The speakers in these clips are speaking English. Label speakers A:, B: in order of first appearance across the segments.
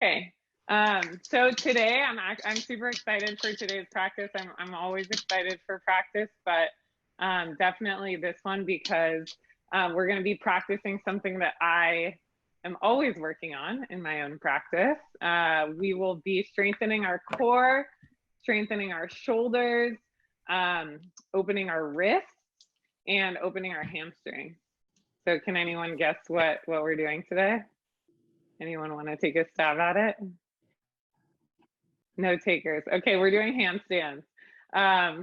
A: Okay. So today I'm super excited for today's practice. I'm always excited for practice, but definitely this one because we're going to be practicing something that I am always working on in my own practice. We will be strengthening our core, strengthening our shoulders, opening our wrists, and opening our hamstrings. So can anyone guess what we're doing today? Anyone want to take a stab at it? No takers. Okay, we're doing handstands.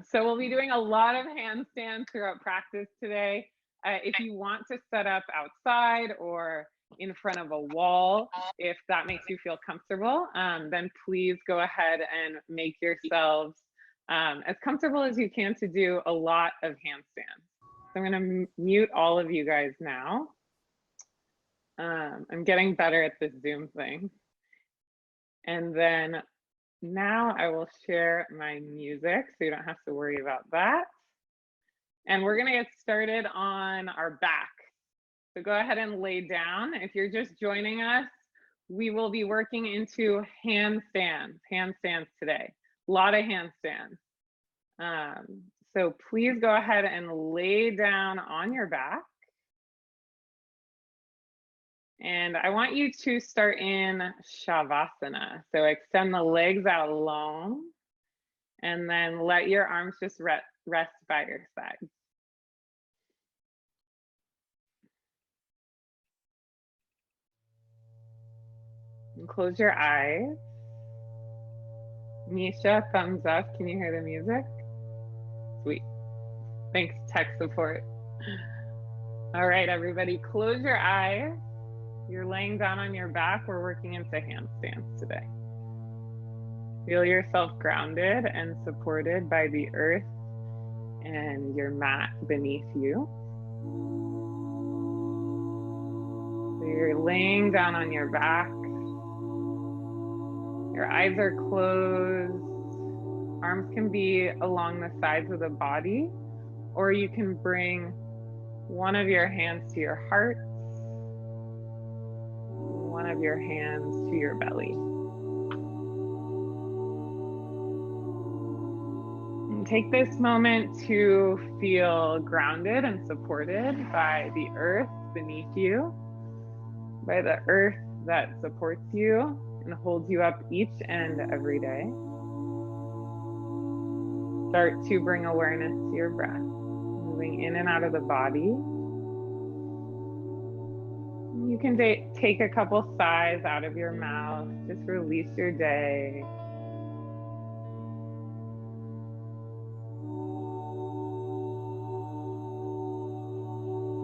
A: So we'll be doing a lot of handstands throughout practice today. If you want to set up outside or in front of a wall, if that makes you feel comfortable, then please go ahead and make yourselves as comfortable as you can to do a lot of handstands. So I'm going to mute all of you guys now. I'm getting better at this Zoom thing. And then now I will share my music so you don't have to worry about that. And we're going to get started on our back. So go ahead and lay down. If you're just joining us, we will be working into handstands today. A lot of handstands. So please go ahead and lay down on your back. And I want you to start in Shavasana. So extend the legs out long and then let your arms just rest by your sides. And close your eyes. Misha, thumbs up. Can you hear the music? Sweet. Thanks, tech support. All right, everybody, close your eyes. You're laying down on your back. We're working into handstands today. Feel yourself grounded and supported by the earth and your mat beneath you. So you're laying down on your back. Your eyes are closed. Arms can be along the sides of the body, or you can bring one of your hands to your heart, one of your hands to your belly. And take this moment to feel grounded and supported by the earth beneath you, by the earth that supports you and holds you up each and every day. Start to bring awareness to your breath, moving in and out of the body. You can take a couple sighs out of your mouth, just release your day.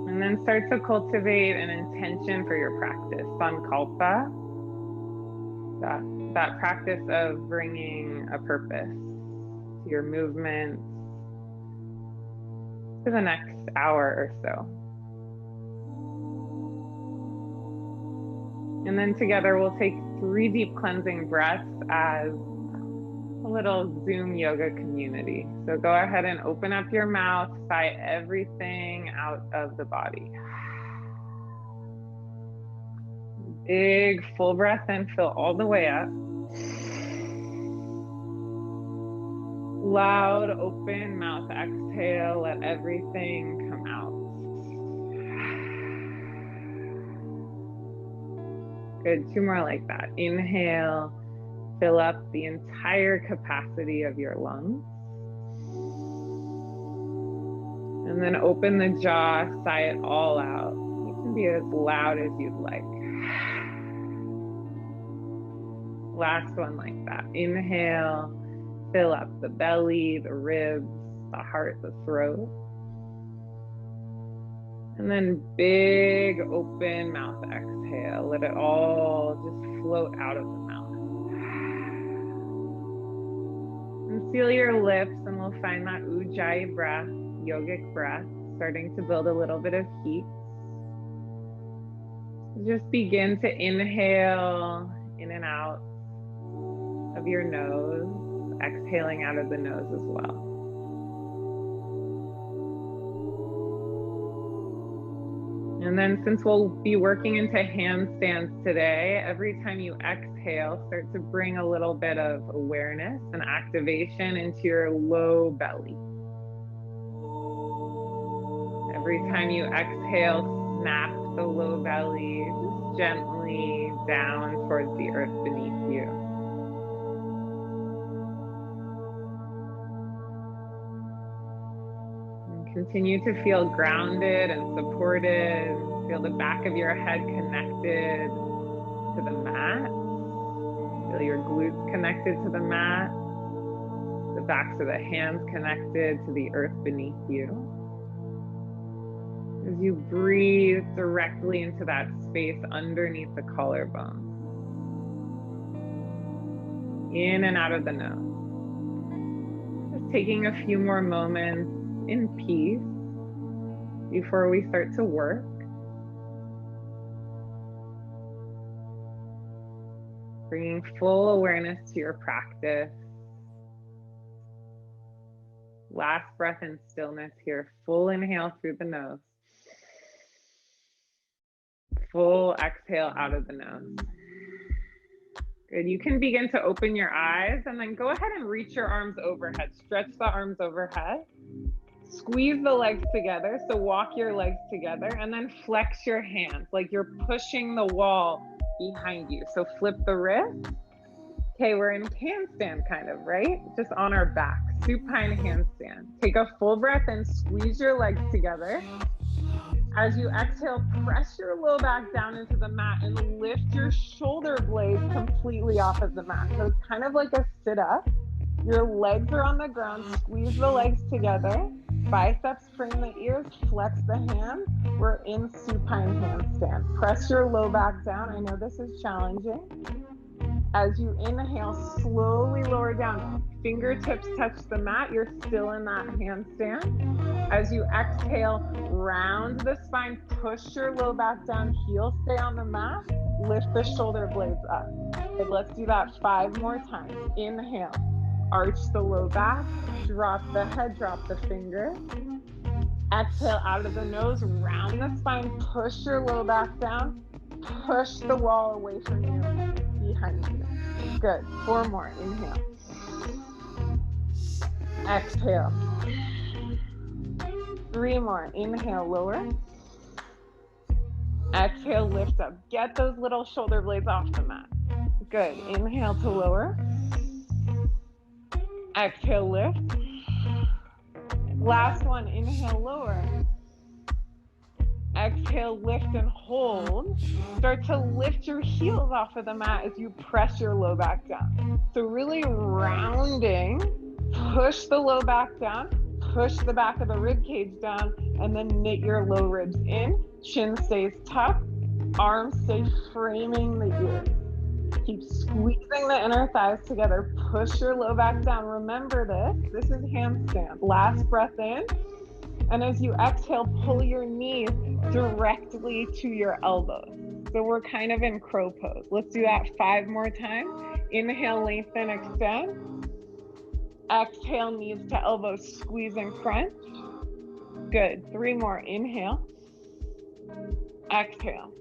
A: And then start to cultivate an intention for your practice, sankalpa, that practice of bringing a purpose to your movement for the next hour or so. And then together we'll take 3 deep cleansing breaths as a little Zoom yoga community. So go ahead and open up your mouth, sigh everything out of the body. Big full breath in, fill all the way up. Loud open mouth exhale, let everything come out. Good, 2 more like that. Inhale, fill up the entire capacity of your lungs. And then open the jaw, sigh it all out. You can be as loud as you'd like. Last one like that. Inhale, fill up the belly, the ribs, the heart, the throat. And then big open mouth exhale. Let it all just float out of the mouth. And seal your lips and we'll find that ujjayi breath, yogic breath, starting to build a little bit of heat. Just begin to inhale in and out of your nose, exhaling out of the nose as well. And then since we'll be working into handstands today, every time you exhale, exhale, start to bring a little bit of awareness and activation into your low belly. Every time you exhale, snap the low belly just gently down towards the earth beneath you. And continue to feel grounded and supported. Feel the back of your head connected to the mat. Feel your glutes connected to the mat. The backs of the hands connected to the earth beneath you. As you breathe directly into that space underneath the collarbone. In and out of the nose. Just taking a few more moments in peace before we start to work. Bringing full awareness to your practice. Last breath in stillness here. Full inhale through the nose. Full exhale out of the nose. Good. You can begin to open your eyes and then go ahead and reach your arms overhead. Stretch the arms overhead. Squeeze the legs together. So walk your legs together and then flex your hands like you're pushing the wall behind you. So flip the wrist. Okay, we're in handstand kind of, right? Just on our back. Supine handstand. Take a full breath and squeeze your legs together. As you exhale, press your low back down into the mat and lift your shoulder blades completely off of the mat. So it's kind of like a sit-up. Your legs are on the ground. Squeeze the legs together. Biceps frame the ears. Flex the hands. We're in supine handstand. Press your low back down. I know this is challenging. As you inhale, slowly lower down. Fingertips touch the mat. You're still in that handstand. As you exhale, round the spine. Push your low back down. Heels stay on the mat. Lift the shoulder blades up. Okay, let's do that 5 more times. Inhale. Arch the low back. Drop the head. Drop the fingers. Exhale out of the nose. Round the spine. Push your low back down. Push the wall away from you. Behind you. Good. 4 more. Inhale. Exhale. 3 more. Inhale, lower. Exhale, lift up. Get those little shoulder blades off the mat. Good. Inhale to lower. Exhale, lift. Last one. Inhale, lower. Exhale, lift and hold. Start to lift your heels off of the mat as you press your low back down. So really rounding, push the low back down, push the back of the rib cage down, and then knit your low ribs in. Chin stays tucked, arms stay framing the ears. Keep squeezing the inner thighs together. Push your low back down. Remember this is handstand. Last breath in. And as you exhale, pull your knees directly to your elbows. So we're kind of in crow pose. Let's do that 5 more times. Inhale, lengthen, extend. Exhale, knees to elbows, squeeze and crunch. Good. 3 more. Inhale. Exhale.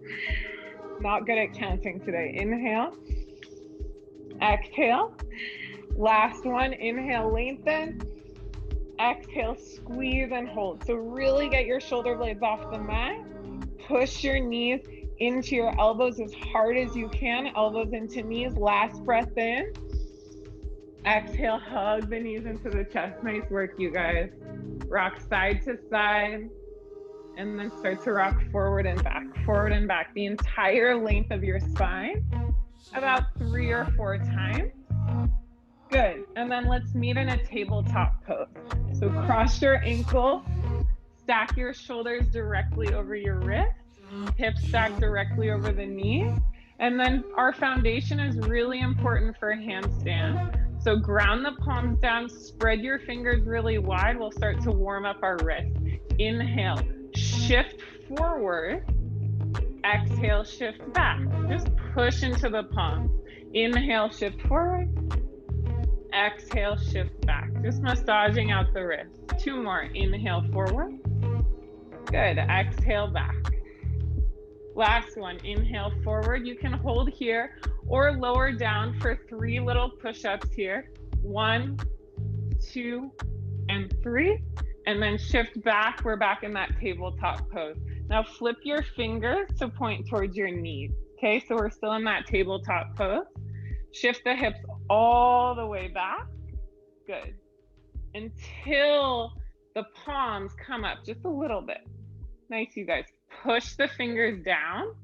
A: Not good at counting today. Inhale. Exhale. Last one. Inhale, lengthen. Exhale, squeeze and hold. So really get your shoulder blades off the mat. Push your knees into your elbows as hard as you can. Elbows into knees. Last breath in. Exhale, hug the knees into the chest. Nice work, you guys. Rock side to side. And then start to rock forward and back. Forward and back. The entire length of your spine. About 3 or 4 times. Good. And then let's meet in a tabletop pose. So cross your ankle, stack your shoulders directly over your wrist, hips stack directly over the knees. And then our foundation is really important for a handstand. So ground the palms down, spread your fingers really wide. We'll start to warm up our wrists. Inhale, shift forward. Exhale, shift back. Just push into the palms. Inhale, shift forward. Exhale, shift back. Just massaging out the wrist. 2 more. Inhale, forward. Good. Exhale, back. Last one. Inhale, forward. You can hold here, or lower down for 3 little push-ups here. 1, 2, and 3. And then shift back. We're back in that tabletop pose. Now flip your fingers to point towards your knees. Okay, so we're still in that tabletop pose. Shift the hips all the way back. Good. Until the palms come up just a little bit. Nice, you guys. Push the fingers down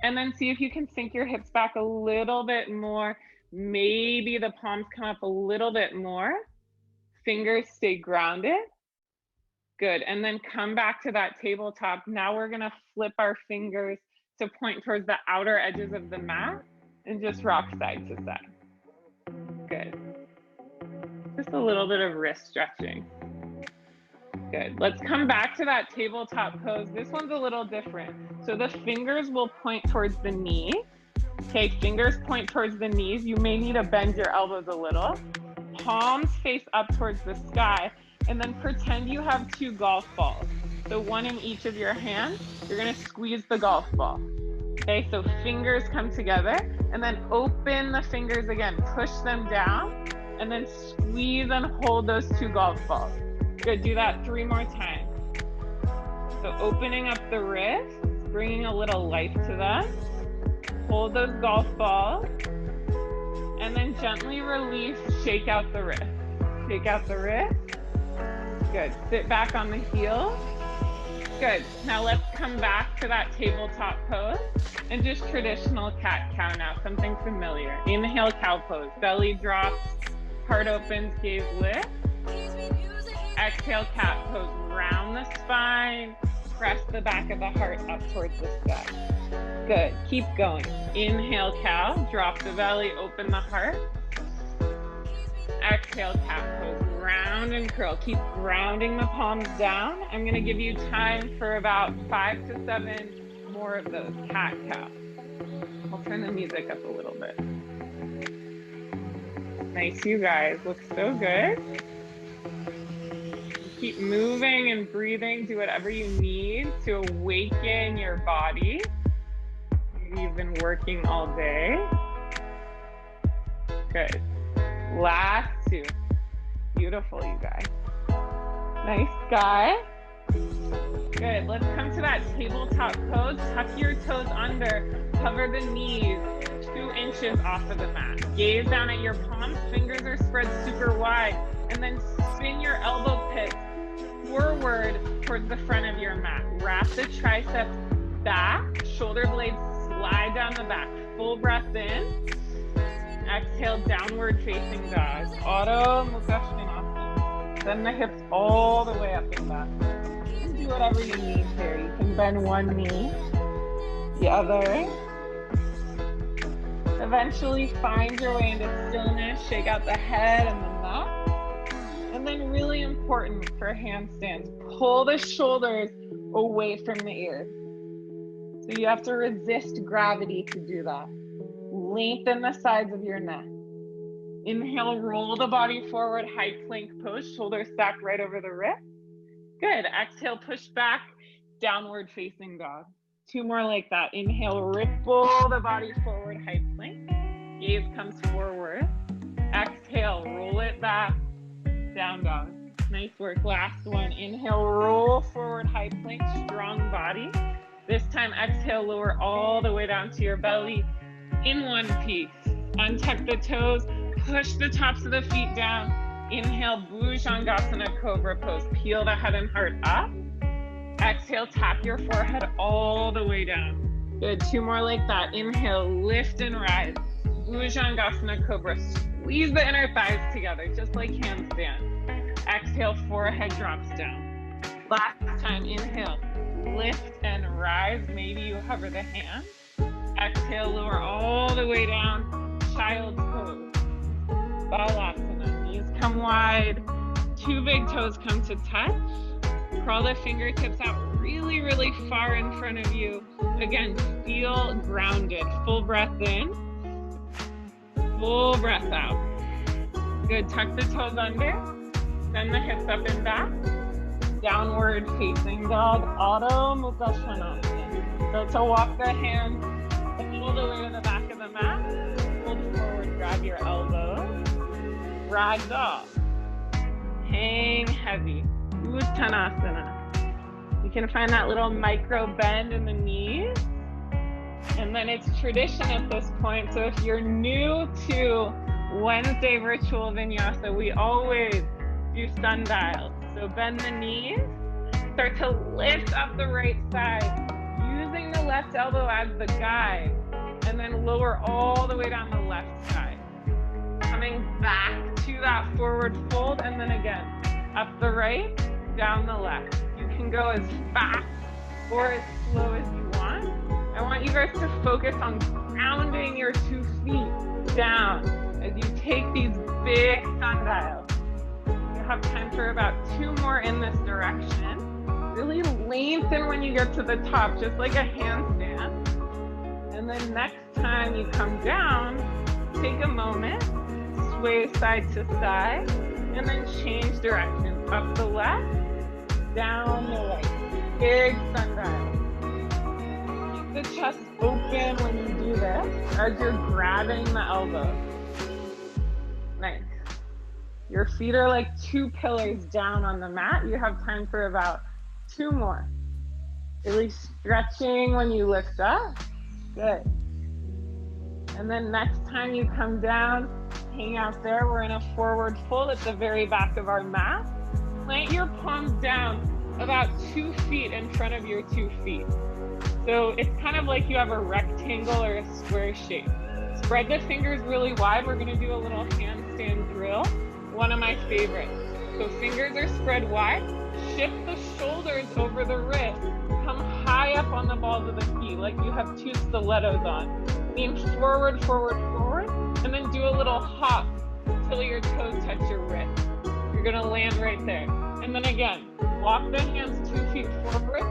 A: and then see if you can sink your hips back a little bit more. Maybe the palms come up a little bit more. Fingers stay grounded. Good. And then come back to that tabletop. Now we're going to flip our fingers to point towards the outer edges of the mat and just rock side to side. Good. Just a little bit of wrist stretching. Good. Let's come back to that tabletop pose. This one's a little different. So the fingers will point towards the knee. Okay, fingers point towards the knees. You may need to bend your elbows a little. Palms face up towards the sky. And then pretend you have 2 golf balls. So one in each of your hands. You're going to squeeze the golf ball. Okay, so fingers come together. And then open the fingers again. Push them down. And then squeeze and hold those 2 golf balls. Good, do that 3 more times. So opening up the wrists, bringing a little life to them. Hold those golf balls. And then gently release, shake out the wrist. Shake out the wrist. Good, sit back on the heels. Good, now let's come back to that tabletop pose and just traditional cat-cow now, something familiar. Inhale, cow pose, belly drops, heart opens, gaze lifts. Exhale, cat pose, round the spine, press the back of the heart up towards the sky. Good, keep going. Inhale, cow, drop the belly, open the heart. Exhale, cat pose, round and curl. Keep grounding the palms down. I'm gonna give you time for about 5 to 7 more of those, cat cow. I'll turn the music up a little bit. Nice, you guys, look so good. Keep moving and breathing, do whatever you need to awaken your body. Maybe you've been working all day. Good. Last 2. Beautiful, you guys. Nice, sky. Good, let's come to that tabletop pose. Tuck your toes under, cover the knees 2 inches off of the mat. Gaze down at your palms, fingers are spread super wide, and then spin your elbow pits forward towards the front of your mat. Wrap the triceps back, shoulder blades slide down the back. Full breath in. Exhale, downward facing dog. Adho Mukha Svanasana. Send the hips all the way up and back. Do whatever you need here. You can bend one knee, the other. Eventually find your way into stillness. Shake out the head and the neck. And then really important for handstands, pull the shoulders away from the ears. So you have to resist gravity to do that. Lengthen the sides of your neck. Inhale, roll the body forward, high plank pose, shoulders stacked right over the wrist. Good, exhale, push back, downward facing dog. 2 more like that. Inhale, ripple the body forward, high plank. Gaze comes forward. Exhale, roll it back, down dog. Nice work, last one. Inhale, roll forward, high plank, strong body. This time, exhale, lower all the way down to your belly. In one piece, untuck the toes, push the tops of the feet down. Inhale, Bhujangasana Cobra pose. Peel the head and heart up. Exhale, tap your forehead all the way down. Good, 2 more like that. Inhale, lift and rise. Bhujangasana Cobra. Squeeze the inner thighs together, just like handstand. Exhale, forehead drops down. Last time, inhale, lift and rise. Maybe you hover the hands. Exhale, lower all the way down, child's pose. Balasana, knees come wide, 2 big toes come to touch. Crawl the fingertips out really, really far in front of you. Again, feel grounded. Full breath in, full breath out. Good, tuck the toes under, send the hips up and back. Downward facing dog, Adho Mukha Svanasana. So to walk the hands all the way to the back of the mat, fold forward, grab your elbows, ragdoll, hang heavy, Uttanasana. You can find that little micro bend in the knees. And then it's tradition at this point. So if you're new to Wednesday virtual vinyasa, we always do sundials. So bend the knees, start to lift up the right side, using the left elbow as the guide, and then lower all the way down the left side. Coming back to that forward fold, and then again, up the right, down the left. You can go as fast or as slow as you want. I want you guys to focus on grounding your 2 feet down as you take these big sundials. You have time for about 2 more in this direction. Really lengthen when you get to the top, just like a handstand. And then next time you come down, take a moment, sway side to side, and then change direction. Up the left, down the right. Big sundial. Keep the chest open when you do this as you're grabbing the elbows. Nice. Your feet are like 2 pillars down on the mat. You have time for about 2 more. Really stretching when you lift up. Good. And then next time you come down, hang out there. We're in a forward fold at the very back of our mat. Plant your palms down about 2 feet in front of your 2 feet. So it's kind of like you have a rectangle or a square shape. Spread the fingers really wide. We're gonna do a little handstand drill. One of my favorites. So fingers are spread wide. Shift the shoulders over the wrist. Come high up on the balls of the feet like you have 2 stilettos on. Lean forward, forward, forward, and then do a little hop until your toes touch your wrist. You're gonna land right there. And then again, walk the hands 2 feet forward,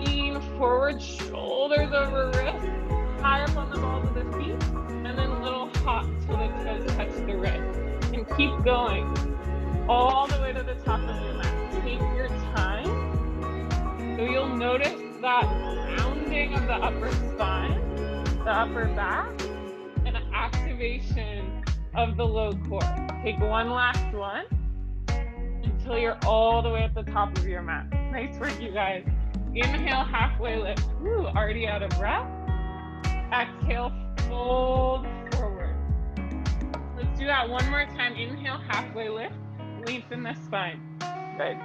A: lean forward, shoulders over wrist, high up on the balls of the feet, and then little hop till the toes touch the wrist. And keep going all the way to the top of your mat. Take your time. So you'll notice that rounding of the upper spine, the upper back, and activation of the low core. Take one last one until you're all the way at the top of your mat. Nice work, you guys. Inhale, halfway lift. Woo, already out of breath. Exhale, fold forward. Let's do that one more time. Inhale, halfway lift. Lengthen the spine. Good.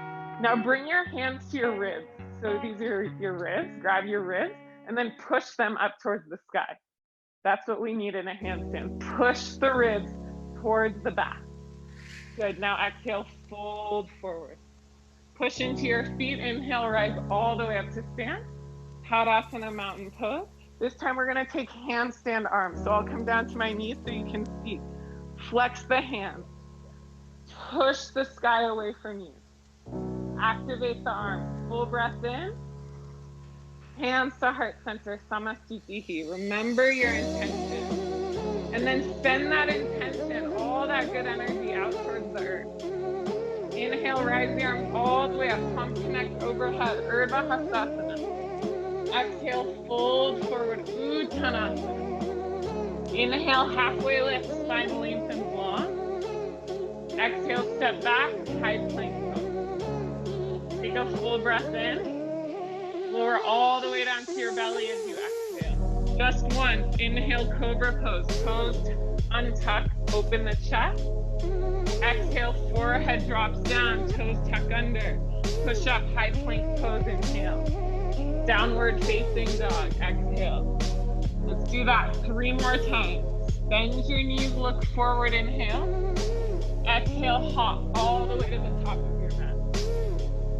A: Now bring your hands to your ribs. So these are your ribs. Grab your ribs and then push them up towards the sky. That's what we need in a handstand. Push the ribs towards the back. Good. Now exhale, fold forward. Push into your feet. Inhale, rise all the way up to stand. Tadasana, mountain pose. This time we're going to take handstand arms. So I'll come down to my knees so you can see. Flex the hands. Push the sky away from you. Activate the arms. Full breath in. Hands to heart center, Samastitihi. Remember your intention. And then send that intention, all that good energy out towards the earth. Inhale, rise the arms all the way up. Palms connect overhead, Urdhva Hastasana. Exhale, fold forward, Uttanasana. Inhale, halfway lift, spine lengthens long. Exhale, step back, high plank pose. Take a full breath in. Lower all the way down to your belly as you exhale. Just once. Inhale, cobra pose. Toes untuck, open the chest. Exhale, forehead drops down, toes tuck under. Push up, high plank pose, inhale. Downward facing dog, exhale. Let's do that 3 more times. Bend your knees, look forward, inhale. Exhale, hop all the way to the top of your mat.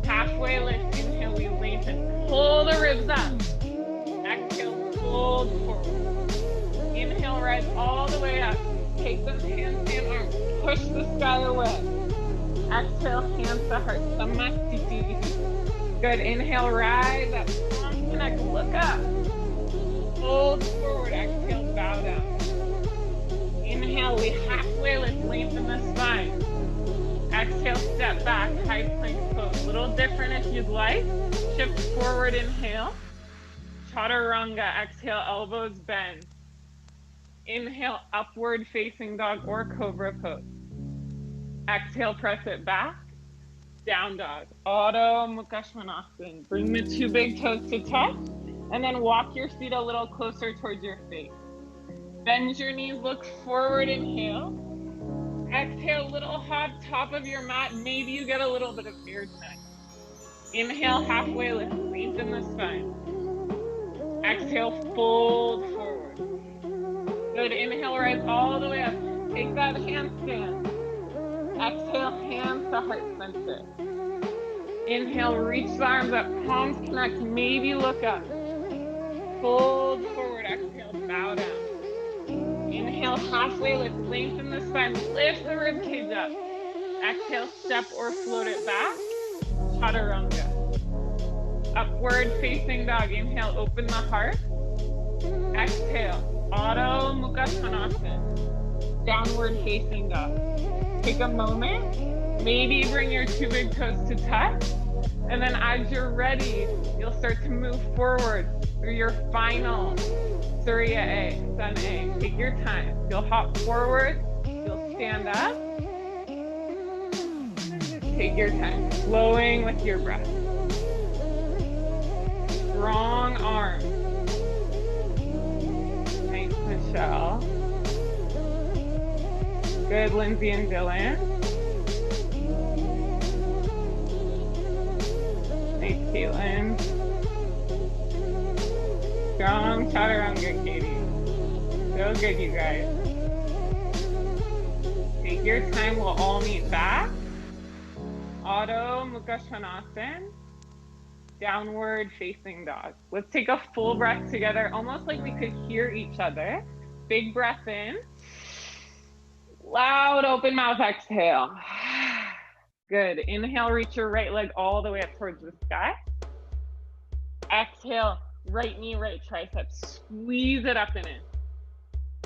A: Halfway lift, inhale, we lengthen. Pull the ribs up. Exhale, fold forward. Inhale, rise all the way up. Take those handstand arms. Push the sky away. Exhale, hands to heart. Samastiti. Good. Inhale, rise up. Palms connect. Look up. Fold forward. Exhale, bow down. Inhale, we halfway lift. Lengthen the spine. Exhale, step back, high plank pose. A little different if you'd like. Shift forward, inhale. Chaturanga, exhale, elbows bend. Inhale, upward facing dog or cobra pose. Exhale, press it back. Down dog. Adho Mukha Svanasana. Bring the two big toes to touch, and then walk your feet a little closer towards your face. Bend your knees, look forward, inhale. Exhale, little hop, top of your mat. Maybe you get a little bit of air tonight. Inhale, halfway lift, lengthen the spine. Exhale, fold forward. Good, inhale, rise all the way up. Take that handstand. Exhale, hands to heart center. Inhale, reach the arms up, palms connect, maybe look up. Fold forward, exhale, bow down. Inhale, halfway lift, lengthen the spine, lift the rib cage up. Exhale, step or float it back. Chaturanga. Upward facing dog. Inhale, open the heart. Exhale, Adho Mukha Svanasana. Downward facing dog. Take a moment, maybe bring your two big toes to touch, and then as you're ready, you'll start to move forward through your final Surya A, Sun A. Take your time. You'll hop forward, you'll stand up, and just take your time, flowing with your breath. Strong arms. Nice, Michelle. Good, Lindsay and Dylan. Nice, Caitlin. Strong chaturanga, Katie. So good, you guys. Take your time, we'll all meet back. Adho Mukha Svanasana. Downward facing dog. Let's take a full breath together, almost like we could hear each other. Big breath in. Loud open mouth exhale. Good. Inhale, reach your right leg all the way up towards the sky. Exhale, right knee, right tricep. Squeeze it up and in.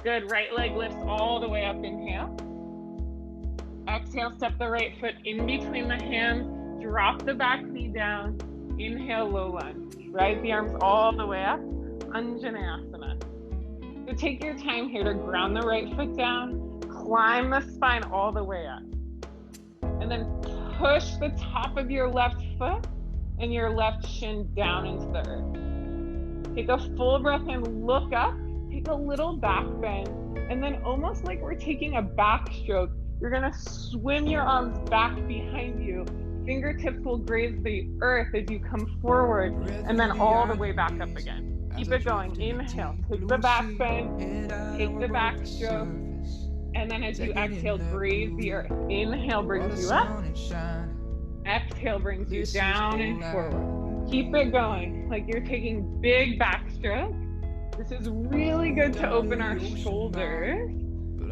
A: Good. Right leg lifts all the way up. Inhale. Exhale, step the right foot in between the hands. Drop the back knee down. Inhale, low lunge. Rise the arms all the way up. Anjaneyasana. So take your time here to ground the right foot down. Climb the spine all the way up. And then push the top of your left foot and your left shin down into the earth. Take a full breath in, look up, take a little back bend, and then almost like we're taking a backstroke, you're gonna swim your arms back behind you. Fingertips will graze the earth as you come forward, and then all the way back up again. Keep it going. Inhale, take the back bend, take the backstroke. And then as you exhale, graze the earth. Inhale brings you up. Exhale brings you down and forward. Keep it going, like you're taking big backstroke. This is really good to open our shoulders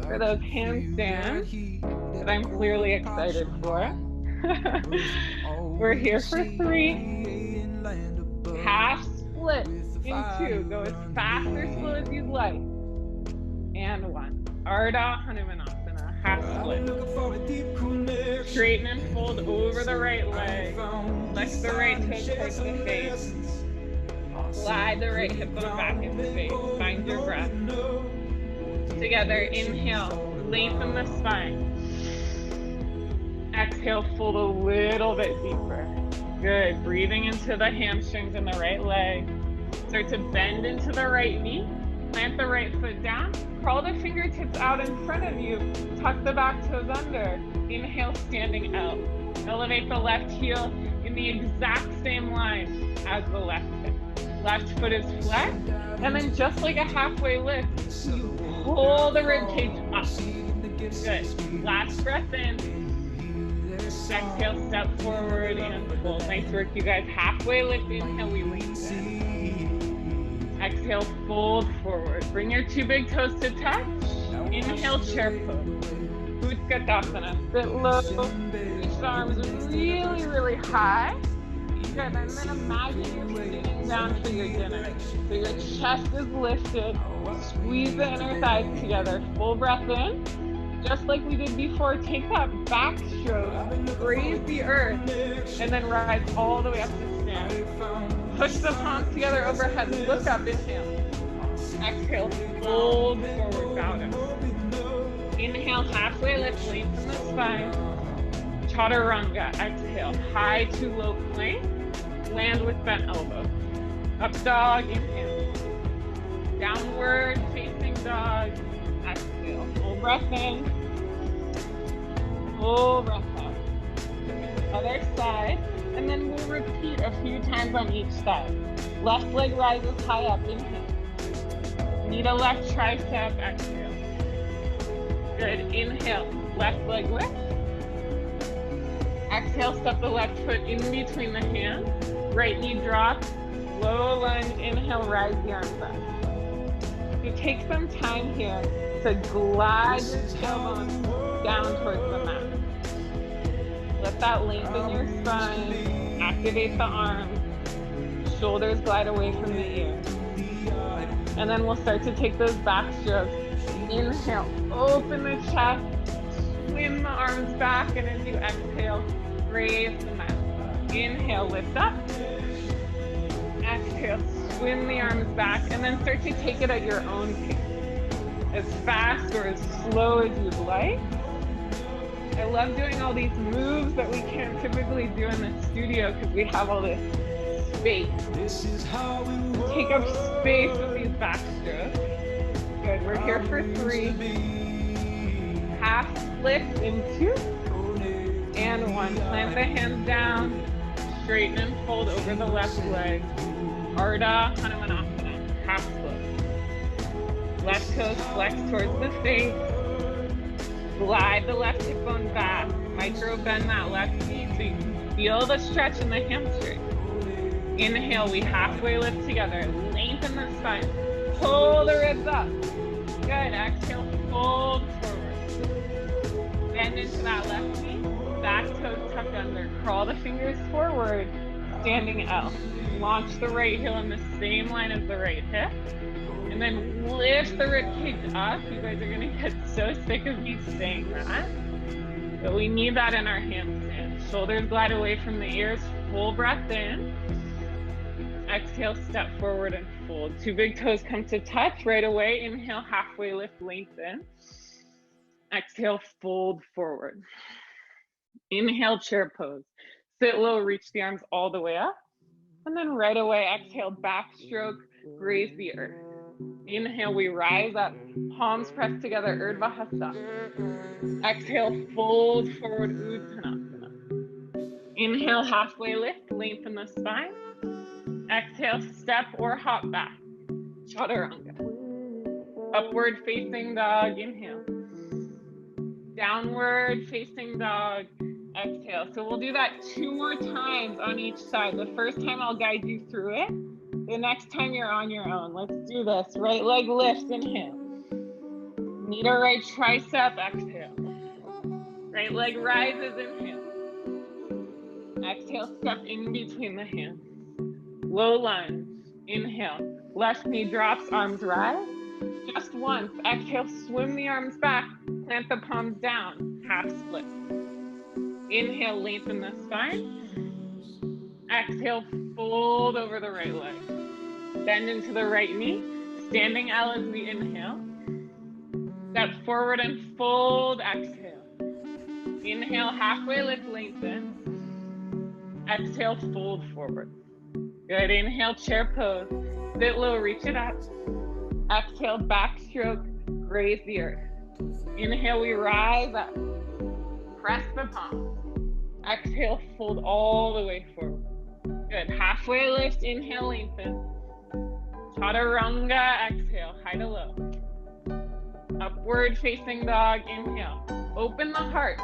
A: for those handstands that I'm clearly excited for. We're here for 3. Half split in 2. Go as fast or slow as you'd like. And 1. Ardha Hanumanasana, half split. Straighten and fold over the right leg. Lift the right toe towards the face. Slide the right hip bone back into space. Find your breath. Together, inhale, lengthen the spine. Exhale, fold a little bit deeper. Good, breathing into the hamstrings in the right leg. Start to bend into the right knee. Plant the right foot down. Crawl the fingertips out in front of you. Tuck the back toes under. Inhale, standing out. Elevate the left heel in the exact same line as the left hip. Left foot is flexed. And then just like a halfway lift, you pull the rib cage up. Good. Last breath in. Exhale, step forward and fold. Nice work, you guys. Halfway lift. Inhale, we lengthen. Exhale, fold forward. Bring your two big toes to touch. Inhale, chair pose. Utkatasana. Sit low. Reach the arms really, really high. Good. And then imagine you're sitting down for your dinner. So your chest is lifted. Squeeze the inner thighs together. Full breath in. Just like we did before, take that backstroke, graze the earth, and then rise all the way up to stand. Push the palms together overhead, look up, inhale. Exhale, fold forward, bow down. Inhale, halfway lift, lengthen the spine. Chaturanga, exhale, high to low plank. Land with bent elbow. Up dog, inhale. Downward facing dog, exhale. Full breath in. Full breath out. Other side. And then we'll repeat a few times on each side. Left leg rises high up, inhale. Knee to left tricep, exhale. Good, inhale, left leg lift. Exhale, step the left foot in between the hands. Right knee drops, low lunge, inhale, rise the arms up. So take some time here to glide your tailbone down towards the mat. Let that lengthen your spine, activate the arms, shoulders glide away from the ears. And then we'll start to take those back strokes. Inhale, open the chest, swim the arms back, and as you exhale, raise the mat. Inhale, lift up. Exhale, swim the arms back, and then start to take it at your own pace. As fast or as slow as you'd like. I love doing all these moves that we can't typically do in the studio because we have all this space. Take up space with these back strokes. Good, we're here for 3. Half splits in 2. And 1. Plant the hands down. Straighten and fold over the left leg. Ardha Hanumanasana. Half split. Left toes flex towards the face. Glide the left hip bone back. Micro bend that left knee so you can feel the stretch in the hamstring. Inhale, we halfway lift together. Lengthen the spine. Pull the ribs up. Good. Exhale, fold forward. Bend into that left knee. Back toes tucked under. Crawl the fingers forward. Standing L. Launch the right heel in the same line as the right hip. And then lift the ribcage up. You guys are gonna get so sick of me saying that. But we need that in our handstand. Shoulders glide away from the ears. Full breath in. Exhale, step forward and fold. 2 big toes come to touch right away. Inhale, halfway lift, lengthen. Exhale, fold forward. Inhale, chair pose. Sit low, reach the arms all the way up. And then right away, exhale, backstroke, graze the earth. Inhale, we rise up, palms pressed together, Urdhva Hasta. Exhale, fold forward, Uttanasana. Inhale, halfway lift, lengthen the spine. Exhale, step or hop back, Chaturanga. Upward facing dog, inhale. Downward facing dog, exhale. So we'll do that 2 more times on each side. The first time I'll guide you through it. The next time you're on your own. Let's do this. Right leg lifts, inhale. Knee to right tricep, exhale. Right leg rises, inhale. Exhale, step in between the hands. Low lunge, inhale. Left knee drops, arms rise. Just once. Exhale, swim the arms back. Plant the palms down, half split. Inhale, lengthen the spine. Exhale, fold over the right leg. Bend into the right knee. Standing L as we inhale. Step forward and fold, exhale. Inhale, halfway lift, lengthen. Exhale, fold forward. Good, inhale, chair pose. Sit low, reach it up. Exhale, backstroke, graze the earth. Inhale, we rise up. Press the palms. Exhale, fold all the way forward. Good, halfway lift, inhale, lengthen. Chaturanga, exhale, high to low. Upward facing dog, inhale. Open the heart.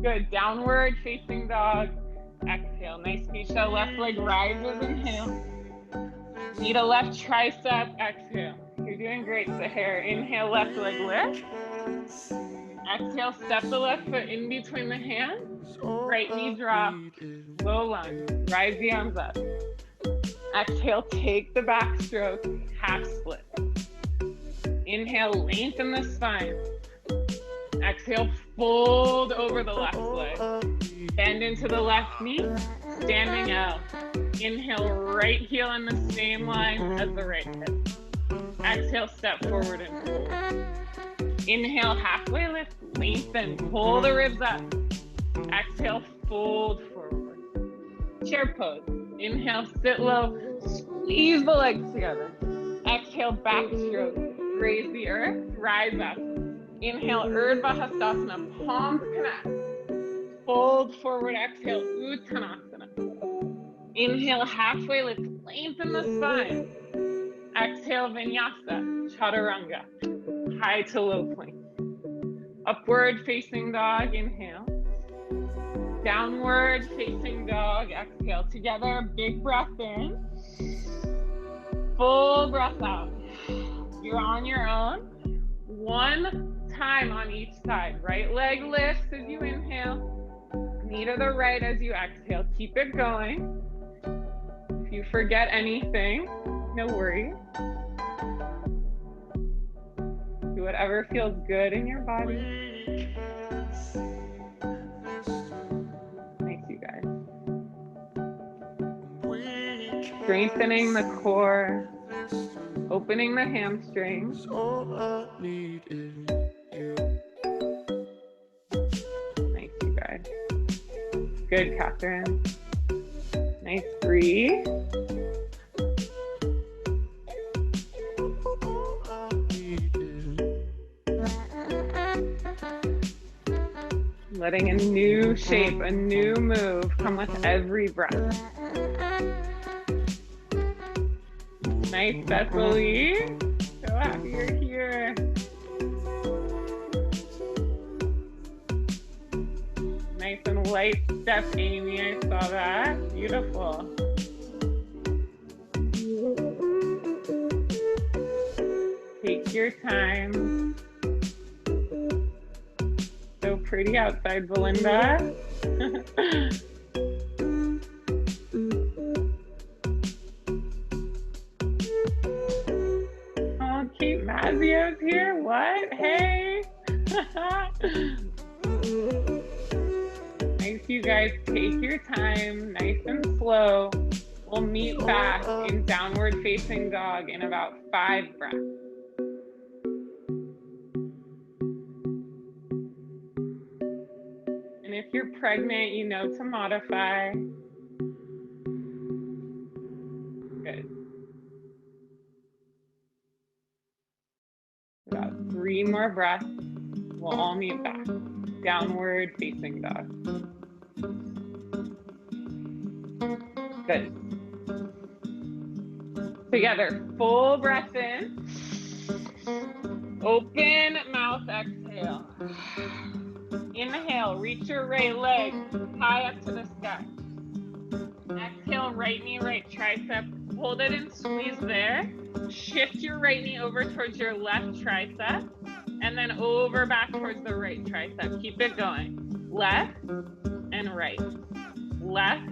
A: Good, downward facing dog, exhale. Nice Pisha, left leg rises, inhale. Knee to left tricep, exhale. You're doing great, Sahar. Inhale, left leg lift. Exhale, step the left foot in between the hands. Right knee drop, low lunge. Rise the arms up. Exhale, take the backstroke, half split. Inhale, lengthen the spine. Exhale, fold over the left leg. Bend into the left knee, standing L. Inhale, right heel in the same line as the right hip. Exhale, step forward and fold. Inhale, halfway lift, lengthen, pull the ribs up. Exhale, fold forward. Chair pose. Inhale, sit low, squeeze the legs together. Exhale, back stroke, graze the earth, rise up. Inhale, Urdhva Hastasana, palms connect. Fold forward, exhale, Uttanasana. Inhale, halfway lift, lengthen the spine. Exhale, Vinyasa, Chaturanga, high to low plank. Upward facing dog, inhale. Downward facing dog, exhale. Together, big breath in. Full breath out. You're on your own. One time on each side. Right leg lifts as you inhale. Knee to the right as you exhale. Keep it going. If you forget anything, no worries. Do whatever feels good in your body. Thanks, you guys. Strengthening the core, opening the hamstrings. Thanks, you guys. Good, Catherine. Nice, breathe. Letting a new shape, a new move come with every breath. Nice, Cecily. So happy you're here. Nice and light step, Amy. I saw that. Beautiful. Take your time. So pretty outside, Belinda. Oh, Kate Mazzio's here. What? Hey. Nice, you guys. Take your time, nice and slow. We'll meet back in downward facing dog in about 5 breaths. And if you're pregnant, you know to modify. Good. About 3 more breaths. We'll all meet back. Downward facing dog. Good. Together, full breath in. Open mouth, exhale. Inhale, reach your right leg high up to the sky. Exhale, right knee, right tricep. Hold it and squeeze there. Shift your right knee over towards your left tricep. And then over back towards the right tricep. Keep it going. Left and right. Left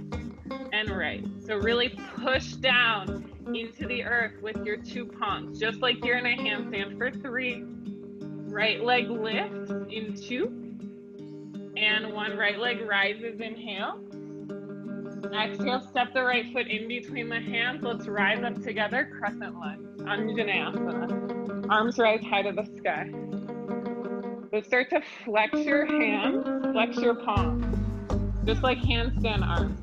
A: and right. So really push down into the earth with your 2 palms, just like you're in a handstand for 3. Right leg lifts in 2. And 1 right leg rises, inhale. Exhale, step the right foot in between the hands. Let's rise up together, crescent lunge, Anjaneyasana. Arms rise high to the sky. So start to flex your hands, flex your palms, just like handstand arms.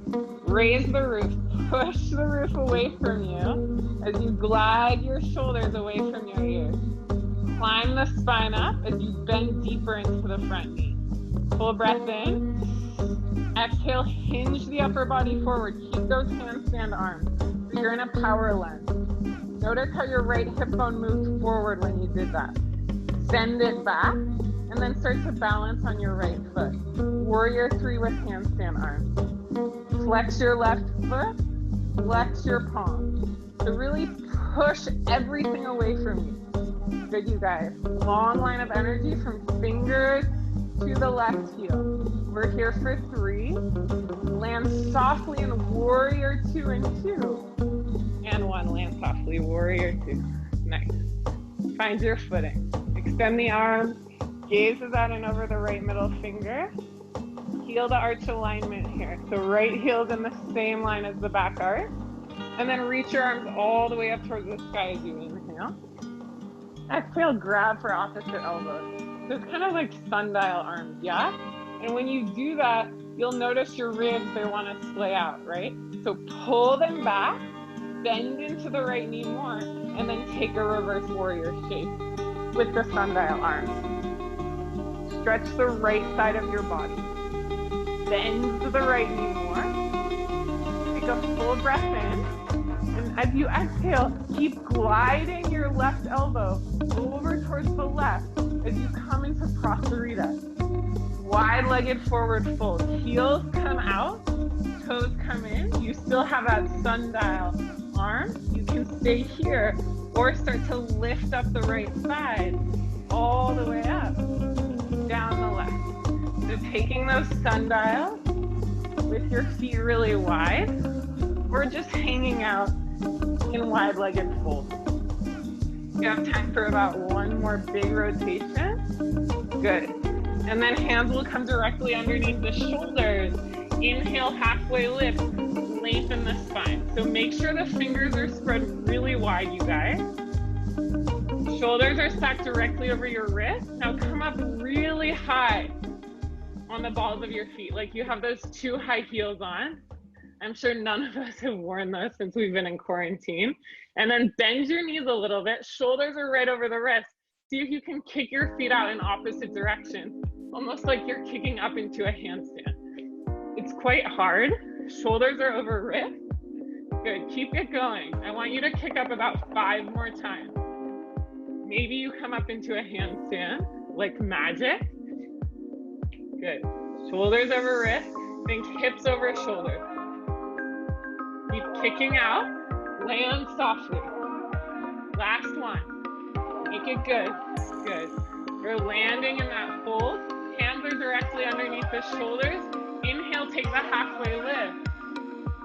A: Raise the roof, push the roof away from you as you glide your shoulders away from your ears. Climb the spine up as you bend deeper into the front knee. Full breath in. Exhale, hinge the upper body forward. Keep those handstand arms. So you're in a power lunge. Notice how your right hip bone moved forward when you did that. Send it back, and then start to balance on your right foot. Warrior 3 with handstand arms. Flex your left foot, flex your palm. So really push everything away from you. Good, you guys. Long line of energy from fingers to the left heel. We're here for 3. Land softly in warrior 2 and 2. And 1, land softly, warrior 2. Nice. Find your footing. Extend the arms, gazes out and over the right middle finger. Heel to arch alignment here. So right heel's in the same line as the back arch. And then reach your arms all the way up towards the sky as you inhale. Exhale, grab for opposite elbows. So it's kind of like sundial arms, yeah? And when you do that, you'll notice your ribs, they want to splay out, right? So pull them back, bend into the right knee more, and then take a reverse warrior shape with the sundial arms. Stretch the right side of your body. Bend to the right knee more. Take a full breath in. And as you exhale, keep gliding your left elbow over towards the left as you come into Prasarita. Wide-legged forward fold. Heels come out, toes come in. You still have that sundial arm. You can stay here or start to lift up the right side all the way up, down the left. So taking those sundials with your feet really wide, or just hanging out in wide-legged fold. You have time for about one more big rotation. Good. And then hands will come directly underneath the shoulders. Inhale, halfway lift, lengthen the spine. So make sure the fingers are spread really wide, you guys. Shoulders are stacked directly over your wrist. Now come up really high on the balls of your feet, like you have those 2 high heels on. I'm sure none of us have worn those since we've been in quarantine. And then bend your knees a little bit. Shoulders are right over the wrist. See if you can kick your feet out in opposite direction, almost like you're kicking up into a handstand. It's quite hard. Shoulders are over wrist. Good, keep it going. I want you to kick up about 5 more times. Maybe you come up into a handstand, like magic. Good, shoulders over wrist. Think hips over shoulders. Keep kicking out, land softly. Last one, make it good, good. You're landing in that fold. Hands are directly underneath the shoulders. Inhale, take the halfway lift.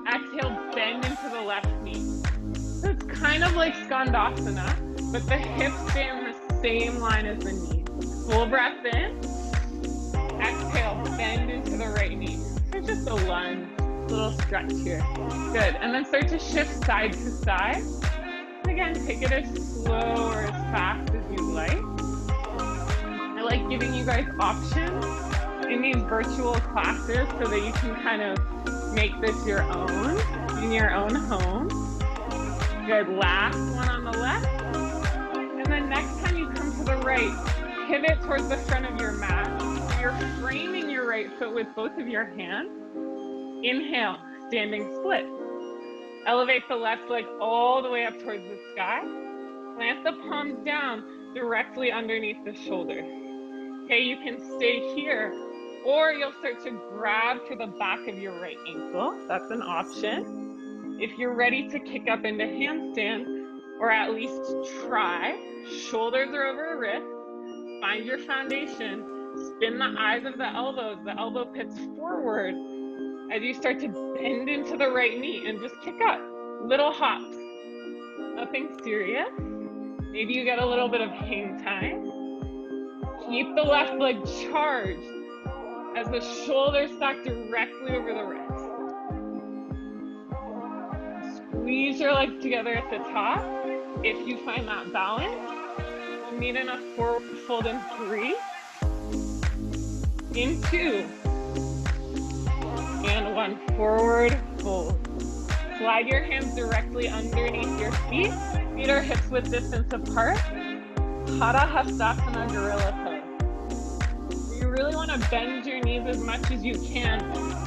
A: Exhale, bend into the left knee. So it's kind of like Skandasana, but the hips stay in the same line as the knees. Full breath in. Exhale, bend into the right knee. So just a lunge, little stretch here. Good, and then start to shift side to side. Again, take it as slow or as fast as you like. I like giving you guys options in these virtual classes so that you can kind of make this your own, in your own home. Good, last one on the left. And then next time you come to the right, pivot towards the front of your mat. So you're framing your right foot with both of your hands. Inhale, standing split. Elevate the left leg all the way up towards the sky. Plant the palms down directly underneath the shoulder. Okay, you can stay here, or you'll start to grab for the back of your right ankle. That's an option. If you're ready to kick up into handstand, or at least try, shoulders are over wrist. Find your foundation. Spin the eyes of the elbows, the elbow pits forward as you start to bend into the right knee and just kick up. Little hops. Nothing serious. Maybe you get a little bit of hang time. Keep the left leg charged as the shoulders stack directly over the wrist. Squeeze your legs together at the top. If you find that balance, we'll meet in a forward fold in 3, in 2, and 1 forward fold. Slide your hands directly underneath your feet. Feet are hips width distance apart. Pada Hastasana, gorilla pose. You really want to bend your knees as much as you can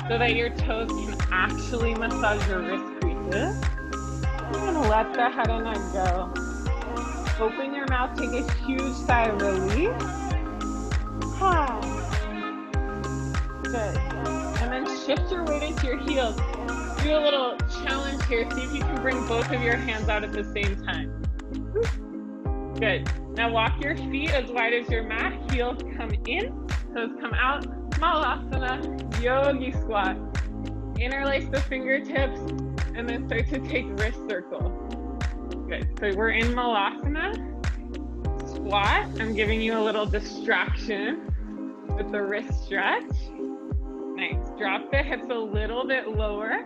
A: so that your toes can actually massage your wrist creases. I'm going to let the head and neck go. Open your mouth, take a huge sigh of relief. Good. And then shift your weight into your heels. Do a little challenge here. See if you can bring both of your hands out at the same time. Good. Now walk your feet as wide as your mat. Heels come in, toes come out. Malasana, yogi squat. Interlace the fingertips and then start to take wrist circle. Good. So we're in Malasana. Squat. I'm giving you a little distraction with the wrist stretch. Nice. Drop the hips a little bit lower.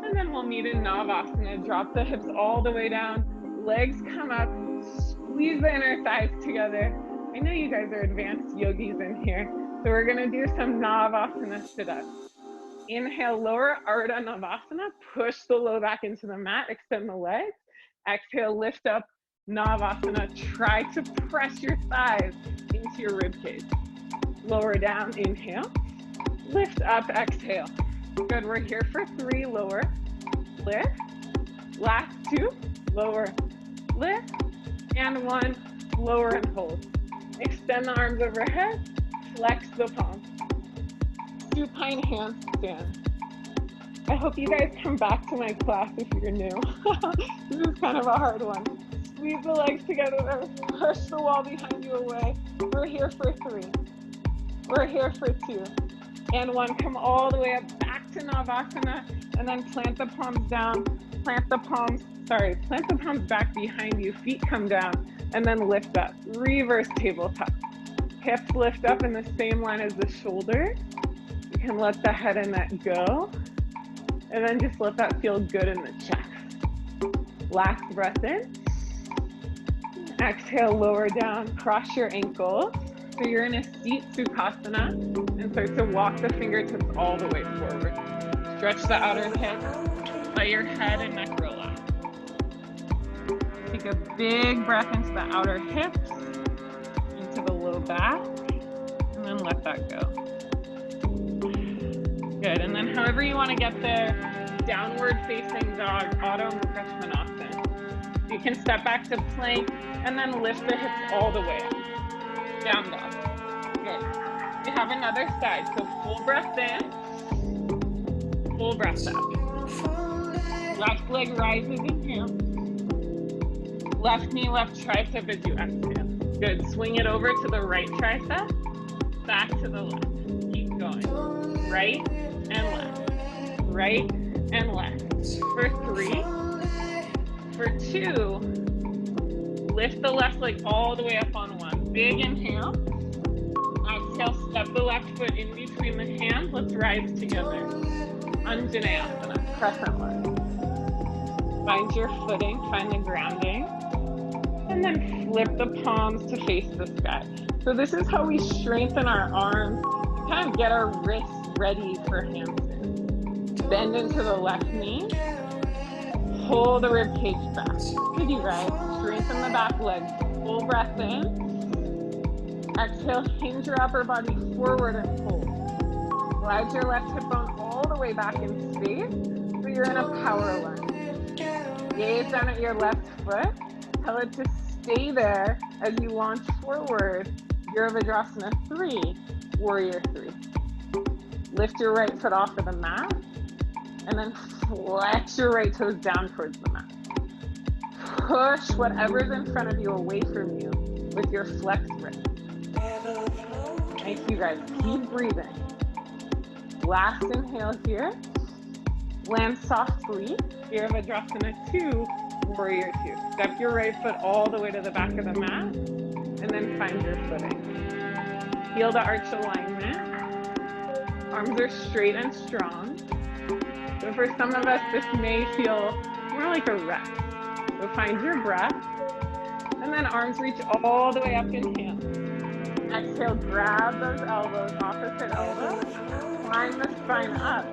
A: And then we'll meet in Navasana. Drop the hips all the way down. Legs come up. Squeeze the inner thighs together. I know you guys are advanced yogis in here. So we're gonna do some Navasana sit-ups. Inhale, lower Ardha Navasana. Push the low back into the mat, extend the legs. Exhale, lift up Navasana. Try to press your thighs into your rib cage. Lower down, inhale. Lift up, exhale. Good, we're here for 3, lower, lift. Last 2, lower, lift. And 1, lower and hold. Extend the arms overhead, flex the palms. Supine handstand. I hope you guys come back to my class if you're new. This is kind of a hard one. Squeeze the legs together, push the wall behind you away. We're here for 3. We're here for 2. And 1, come all the way up back to Navasana, and then plant the palms down, plant the palms back behind you, feet come down, and then lift up, reverse tabletop. Hips lift up in the same line as the shoulders. You can let the head and neck go, and then just let that feel good in the chest. Last breath in. Exhale, lower down, cross your ankles. So you're in a seat Sukhasana, and start to walk the fingertips all the way forward. Stretch the outer hip, let your head and neck relax. Take a big breath into the outer hips, into the low back, and then let that go. Good, and then however you want to get there, downward facing dog, Adho Mukha Svanasana. You can step back to plank, and then lift the hips all the way up. Down dog. Good. We have another side. So full breath in, full breath out. Left leg rises, inhale. Left knee, left tricep as you exhale. Good. Swing it over to the right tricep, back to the left. Keep going. Right and left. Right and left. For 3. For 2, lift the left leg all the way up on 1. Big inhale. Exhale, step the left foot in between the hands. Let's rise together. Anjaneyasana, crescent leg. Find your footing, find the grounding. And then flip the palms to face the sky. So this is how we strengthen our arms, kind of get our wrists ready for handstands. Bend into the left knee. Pull the rib cage back. Good, you guys. Strengthen the back leg. Full breath in. Exhale, hinge your upper body forward and hold. Glide your left hip bone all the way back in space, so you're in a power lunge. Gaze down at your left foot. Tell it to stay there as you launch forward. Virabhadrasana 3, Warrior 3. Lift your right foot off of the mat, and then flex your right toes down towards the mat. Push whatever's in front of you away from you with your flexed wrist. Nice, you guys. Keep breathing. Last inhale here. Land softly. Virabhadrasana 2, Warrior 2. Step your right foot all the way to the back of the mat, and then find your footing. Feel the arch alignment. Arms are straight and strong. So for some of us, this may feel more like a rest. So find your breath, and then arms reach all the way up, inhale. Exhale, grab those elbows, opposite elbows, climb the spine up,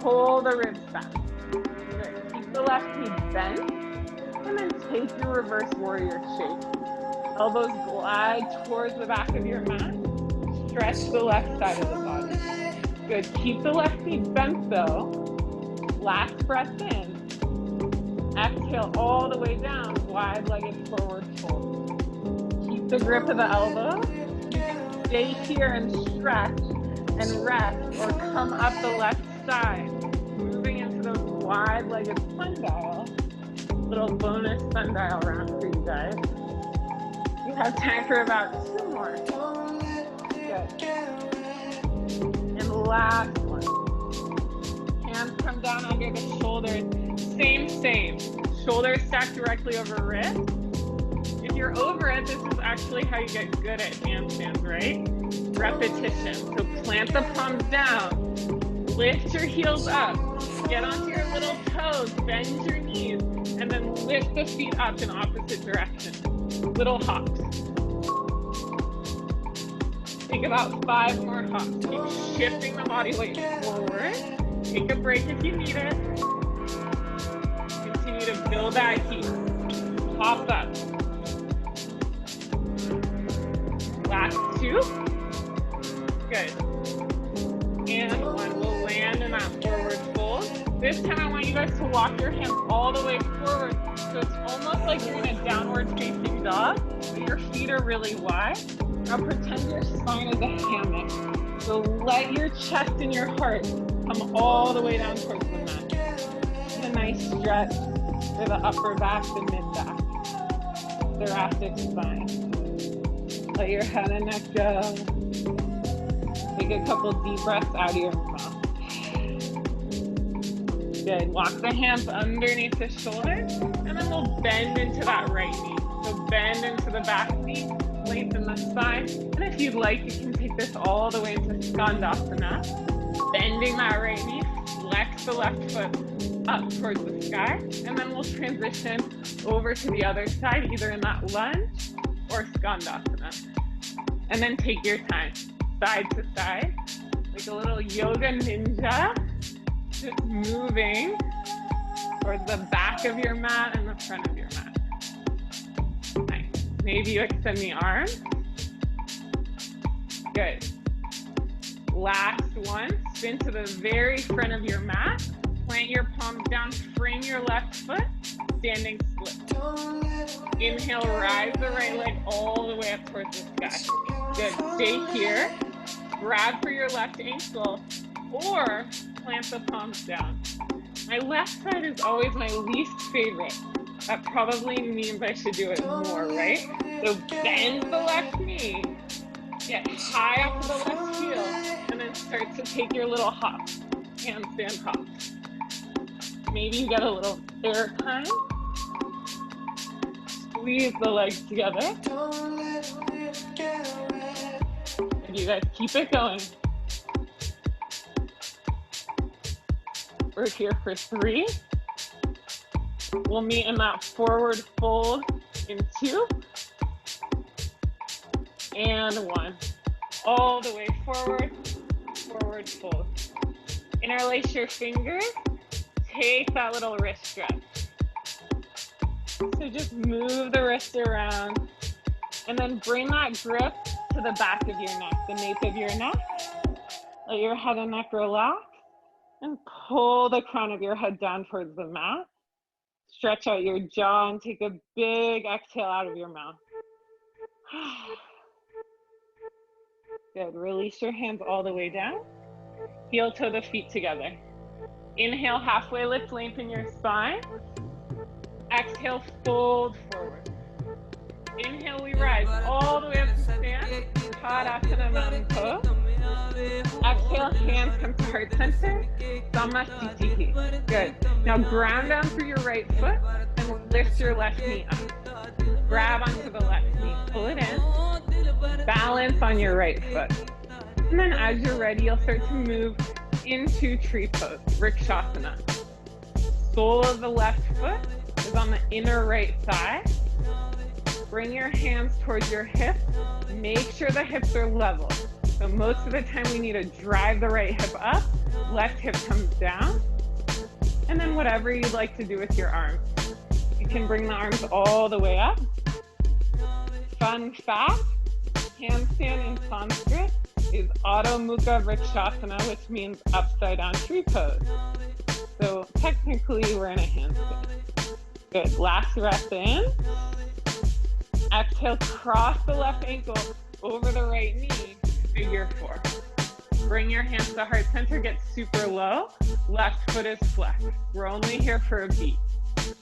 A: pull the ribs back. Good. Keep the left knee bent, and then take your reverse warrior shape. Elbows glide towards the back of your mat, stretch the left side of the body. Good, keep the left knee bent though. Last breath in. Exhale all the way down, wide-legged forward fold. Keep the grip of the elbow. You can stay here and stretch and rest, or come up the left side, moving into those wide-legged sundial. Little bonus sundial round for you guys. You have time for about 2 more. Good. And last one. Hands come down under the shoulders. Same. Shoulders stacked directly over wrist. If you're over it, this is actually how you get good at handstands, right? Repetition. So plant the palms down. Lift your heels up. Get onto your little toes. Bend your knees. And then lift the feet up in opposite direction. Little hops. Take about 5 more hops. Keep shifting the body weight forward. Take a break if you need it. Continue to build that heat. Hop up. Last 2. Good. And 1. We'll land in that forward fold. This time I want you guys to walk your hands all the way forward. So it's almost like you're in a downward facing dog, but your feet are really wide. Now pretend your spine is a hammock. So let your chest and your heart come all the way down towards the mat. A nice stretch for the upper back, the mid back, thoracic spine. Let your head and neck go. Take a couple deep breaths out of your mouth. Good. Walk the hands underneath the shoulders, and then we'll bend into that right knee. So bend into the back knee, lengthen the spine, and if you'd like, you can take this all the way into Skandasana. Bending that right knee, flex the left foot up towards the sky, and then we'll transition over to the other side, either in that lunge or Skandasana. And then take your time, side to side, like a little yoga ninja, just moving towards the back of your mat and the front of your mat. Nice. Maybe you extend the arms. Good. Last one, spin to the very front of your mat. Plant your palms down, frame your left foot, standing split. Inhale, rise the right leg all the way up towards the sky. Good, stay here. Grab for your left ankle or plant the palms down. My left side is always my least favorite. That probably means I should do it more, right? So bend the left knee, get high up to the left heel, and then start to take your little hop, handstand hop. Maybe you get a little air time. Squeeze the legs together. And you guys keep it going. We're here for 3. We'll meet in that forward fold in 2. And 1. All the way forward, forward fold. Interlace your fingers. Take that little wrist stretch. So just move the wrist around and then bring that grip to the back of your neck, the nape of your neck. Let your head and neck relax and pull the crown of your head down towards the mat. Stretch out your jaw and take a big exhale out of your mouth. Good. Release your hands all the way down. Heel toe the feet together. Inhale, halfway lift, lengthen your spine. Exhale, fold forward. Inhale, we rise all the way up to stand. Tadasana, mountain pose. Exhale, hands come to heart center. Samasthiti. Good. Now ground down through your right foot and lift your left knee up. Grab onto the left knee, pull it in. Balance on your right foot. And then as you're ready, you'll start to move into tree pose, Vrikshasana. Sole of the left foot is on the inner right thigh. Bring your hands towards your hips. Make sure the hips are level. So most of the time we need to drive the right hip up, left hip comes down. And then whatever you'd like to do with your arms. You can bring the arms all the way up. Fun fact, handstand in Sanskrit is Adho Mukha Vrikshasana, which means upside down tree pose. So technically we're in a handstand. Good, last breath in. Exhale, cross the left ankle over the right knee, figure 4. Bring your hands to heart center, get super low. Left foot is flexed. We're only here for a beat.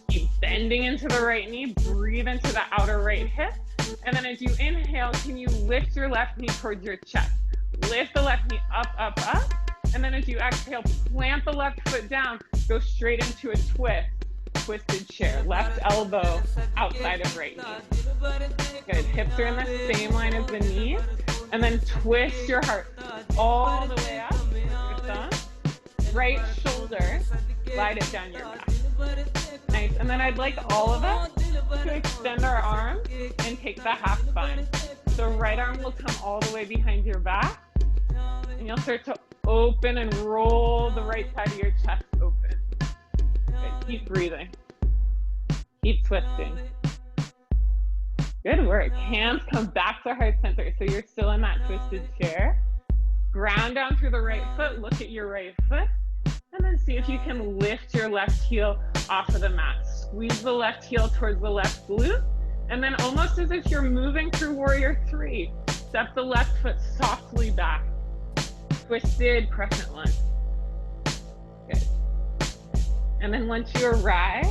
A: Keep bending into the right knee, breathe into the outer right hip. And then as you inhale, can you lift your left knee towards your chest? Lift the left knee up, up, up. And then as you exhale, plant the left foot down, go straight into a twist, twisted chair. Left elbow outside of right knee. Good, hips are in the same line as the knees. And then twist your heart all the way up, your thumb. Right shoulder, slide it down your back. Nice, and then I'd like all of us to extend our arm and take the half spine. So right arm will come all the way behind your back, and you'll start to open and roll the right side of your chest open. Good. Keep breathing. Keep twisting. Good work. Hands come back to heart center. So you're still in that twisted chair. Ground down through the right foot. Look at your right foot. And then see if you can lift your left heel off of the mat. Squeeze the left heel towards the left glute. And then almost as if you're moving through warrior three, step the left foot softly back. Twisted crescent lunge. Good. And then once you arrive,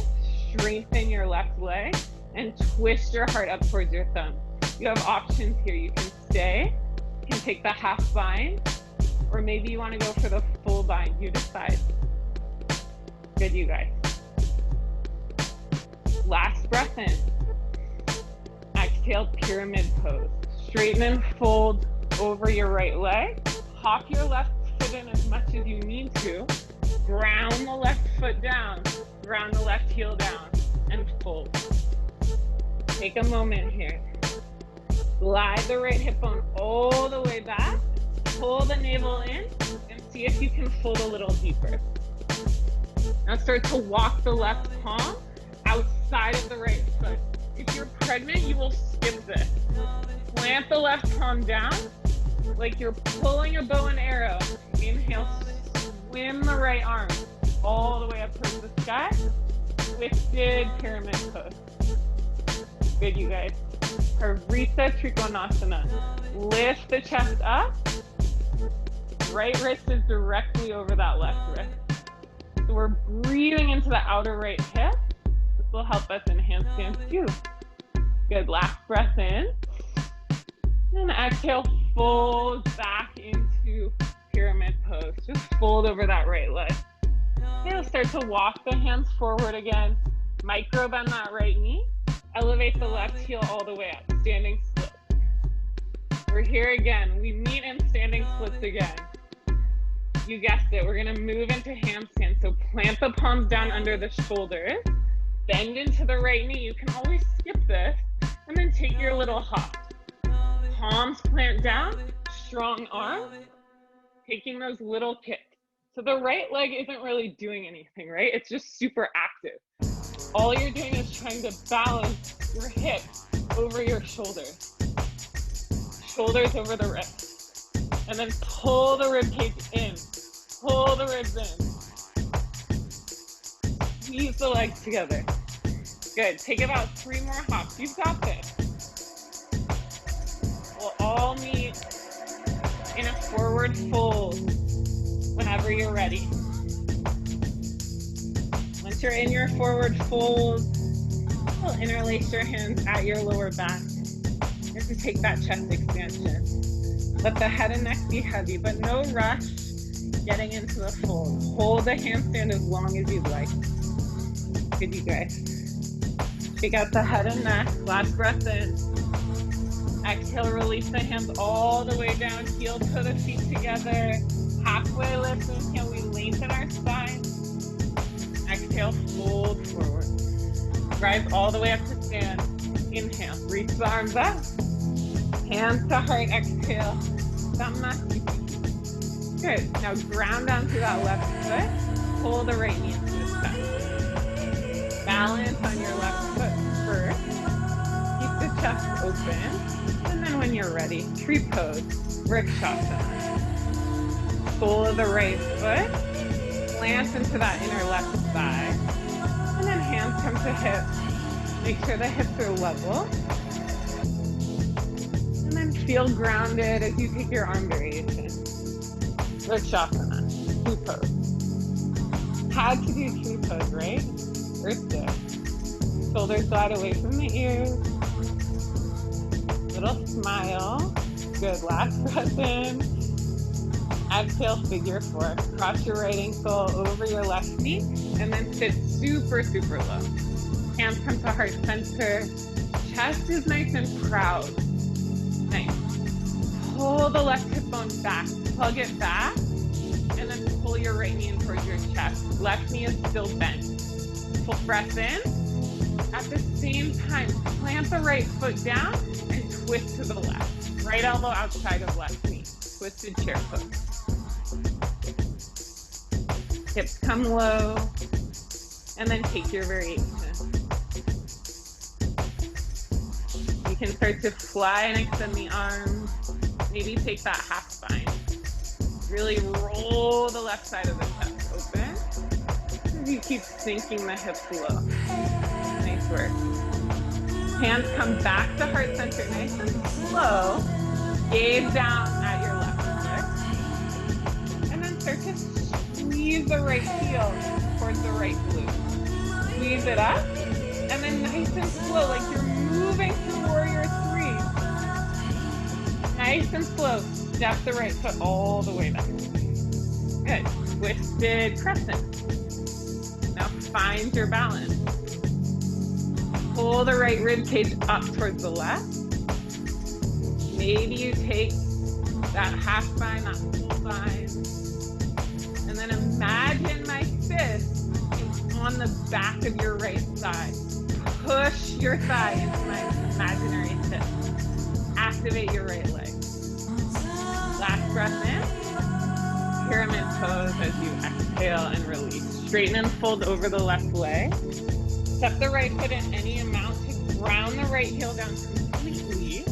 A: strengthen your left leg and twist your heart up towards your thumb. You have options here. You can stay, you can take the half bind, or maybe you want to go for the full bind. You decide. Good, you guys. Last breath in. Exhale, pyramid pose. Straighten and fold over your right leg. Hop your left foot in as much as you need to. Ground the left foot down. Ground the left heel down. And fold. Take a moment here. Glide the right hip bone all the way back. Pull the navel in and see if you can fold a little deeper. Now start to walk the left palm outside of the right foot. If you're pregnant, you will skip this. Plant the left palm down like you're pulling a bow and arrow. Inhale, swim the right arm all the way up towards the sky. Twisted pyramid pose. Good, you guys. Harita Trikonasana. Lift the chest up. Right wrist is directly over that left wrist. So we're breathing into the outer right hip. This will help us in handstands too. Good, last breath in. And exhale, fold back into pyramid pose. Just fold over that right leg. Okay, start to walk the hands forward again. Micro bend that right knee. Elevate the left heel all the way up. Standing splits. We're here again. We meet in standing splits again. You guessed it. We're going to move into handstand. So plant the palms down under the shoulders. Bend into the right knee. You can always skip this. And then take your little hop. Palms plant down. Strong arm. Taking those little kicks. So the right leg isn't really doing anything, right? It's just super active. All you're doing is trying to balance your hips over your shoulders. Shoulders over the wrist. And then pull the rib cage in. Pull the ribs in. Squeeze the legs together. Good. Take about 3 more hops. You've got this. We'll all meet in a forward fold whenever you're ready. Once you're in your forward fold, you'll interlace your hands at your lower back and to take that chest expansion. Let the head and neck be heavy, but no rush getting into the fold. Hold the handstand as long as you'd like. Good, you guys. Shake out the head and neck. Last breath in. Exhale, release the hands all the way down. Heel to the feet together. Halfway lift. Inhale, we lengthen our spine. Exhale, fold forward. Rise all the way up to stand. Inhale, reach the arms up. Hands to heart, exhale. Good. Now ground down through that left foot. Pull the right knee into the step. Balance on your left foot first. Keep the chest open. And then when you're ready, tree pose, Vrikshasana. Sole of the right foot. Plant into that inner left thigh. And then hands come to hips. Make sure the hips are level. And then feel grounded as you take your arm variation. Vrikshasana, tree pose. Had to do tree pose, right? First day. Shoulders glide away from the ears. Little smile. Good, last breath in. Exhale, figure 4. Cross your right ankle over your left knee, and then sit super, super low. Hands come to heart center. Chest is nice and proud. Nice. Pull the left hip bone back. Plug it back, and then pull your right knee in towards your chest. Left knee is still bent. Full breath in. At the same time, plant the right foot down and twist to the left. Right elbow outside of left knee. Twisted chair pose. Hips come low, and then take your variation. You can start to fly and extend the arms. Maybe take that half spine. Really roll the left side of the chest open. As you keep sinking the hips low. Nice work. Hands come back to heart center, nice and slow. Gaze down at your left foot. And then start to squeeze the right heel towards the right glute. Squeeze it up. And then nice and slow, like you're moving through warrior three. Nice and slow. Step the right foot all the way back. Good. Twisted crescent. Now find your balance. Pull the right rib cage up towards the left. Maybe you take that half spine, that full spine. And then imagine my fist is on the back of your right thigh. Push your thigh into my imaginary fist. Activate your right leg. Last breath in. Pyramid pose as you exhale and release. Straighten and fold over the left leg. Step the right foot in any amount to ground the right heel down completely.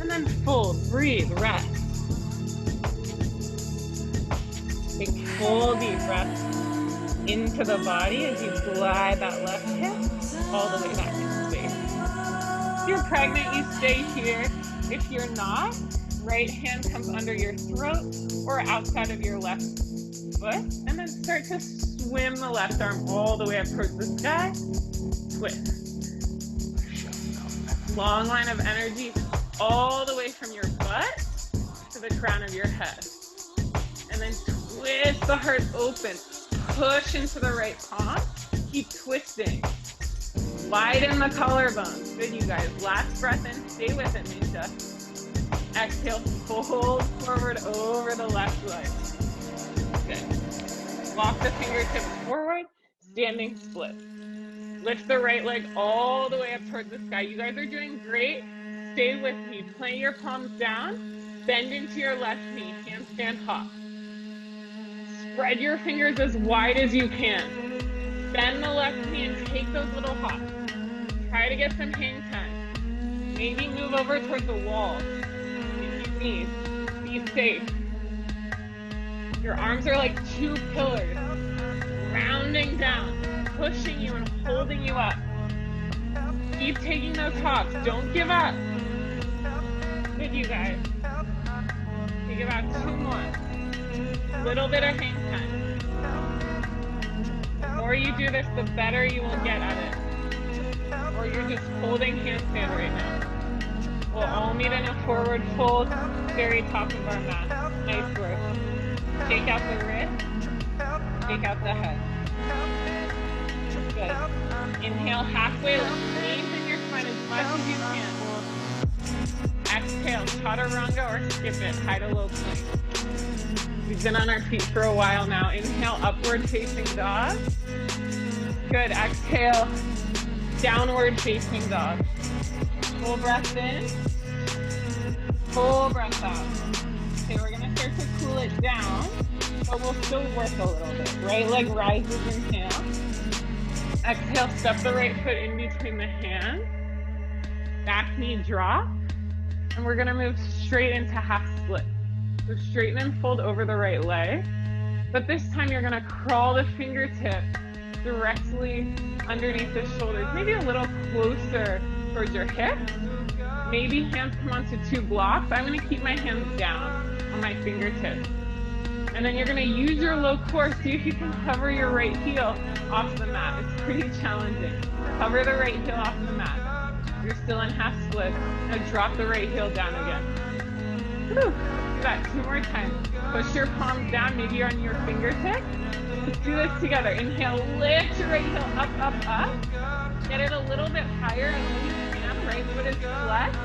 A: And then fold, breathe, rest. Take full deep breaths into the body as you glide that left hip all the way back into space. If you're pregnant, you stay here. If you're not, right hand comes under your throat or outside of your left foot, and then start to swim the left arm all the way up towards the sky. Twist. Long line of energy all the way from your butt to the crown of your head. And then twist the heart open. Push into the right palm. Keep twisting. Widen the collarbone. Good, you guys. Last breath in. Stay with it, Misha. Exhale, fold forward over the left leg. Good. Walk the fingertips forward. Standing split. Lift the right leg all the way up towards the sky. You guys are doing great. Stay with me. Plant your palms down. Bend into your left knee. Handstand hop. Spread your fingers as wide as you can. Bend the left knee and take those little hops. Try to get some hang time. Maybe move over towards the wall if you need. Be safe. Your arms are like two pillars, rounding down, pushing you and holding you up. Keep taking those hops. Don't give up. Good, you guys. Take about 2 more. Little bit of hang time. The more you do this, the better you will get at it. Or you're just holding handstand right now. We'll all meet in a forward fold, very top of our mat. Nice work. Take out the wrist. Take out the head. Good. Inhale halfway. Lengthen your spine as much as you can. Exhale, chaturanga or skip it, high to low plank. We've been on our feet for a while now. Inhale, upward facing dog. Good, exhale, downward facing dog. Full breath in, full breath out. Okay, we're gonna start to cool it down, but we'll still work a little bit. Right leg rises, inhale. Exhale, step the right foot in between the hands. Back knee drop. And we're gonna move straight into half split. So straighten and fold over the right leg. But this time you're gonna crawl the fingertip directly underneath the shoulders, maybe a little closer towards your hips. Maybe hands come onto 2 blocks. I'm gonna keep my hands down on my fingertips. And then you're gonna use your low core, see if you can cover your right heel off the mat. It's pretty challenging. Cover the right heel off the mat. You're still in half split. Now drop the right heel down again. Whew. Do that 2 more times. Push your palms down, maybe you're on your fingertips. Let's do this together. Inhale, lift your right heel up, up, up. Get it a little bit higher and when you can. Right foot is flex.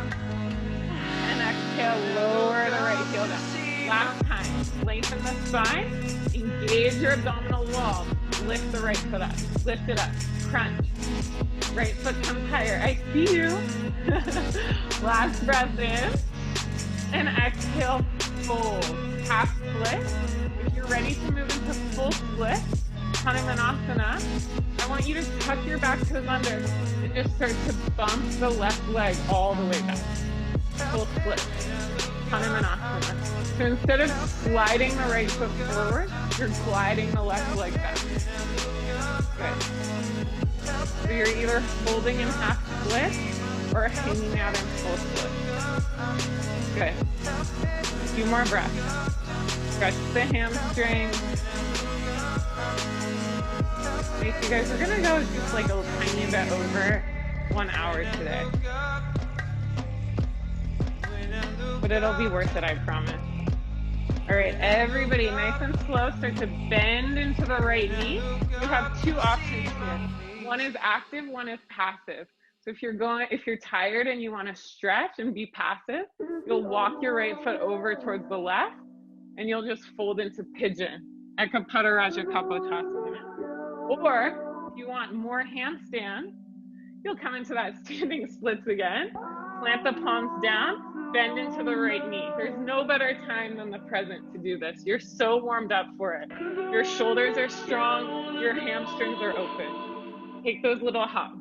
A: And exhale, lower the right heel down. Last time. Lengthen the spine. Engage your abdominal wall. lift the right foot up. Lift it up, crunch. Right foot comes higher. I see you. Last breath in. And exhale, fold. Half split. If you're ready to move into full split, Handstands, I want you to tuck your back toes under and just start to bump the left leg all the way back. Full split. Handstands. So instead of sliding the right foot forward, you're gliding the left leg back. Good. So you're either holding in half split or hanging out in full split. Good. A few more breaths. Stretch the hamstring. Nice, you guys. We're gonna go just like a tiny bit over 1 hour today. But it'll be worth it, I promise. All right, everybody, nice and slow. Start to bend into the right knee. You have two options here. One is active, one is passive. So if you're tired and you want to stretch and be passive, you'll walk your right foot over towards the left, and you'll just fold into pigeon. Eka Padaraja Kapotasana. Or if you want more handstand, you'll come into that standing splits again. Plant the palms down, bend into the right knee. There's no better time than the present to do this. You're so warmed up for it. Your shoulders are strong, your hamstrings are open. Take those little hops.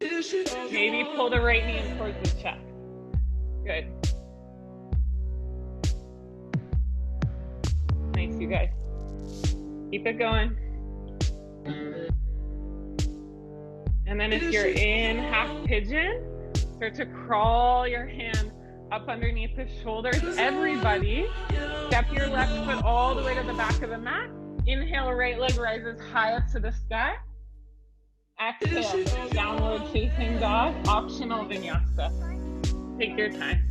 A: Maybe pull the right knee in towards the chest. Good. Nice, you guys. Keep it going. And then if you're in half pigeon, start to crawl your hand up underneath the shoulders. Everybody, step your left foot all the way to the back of the mat. Inhale, right leg rises high up to the sky. Exhale, downward facing dog, optional vinyasa. Take your time.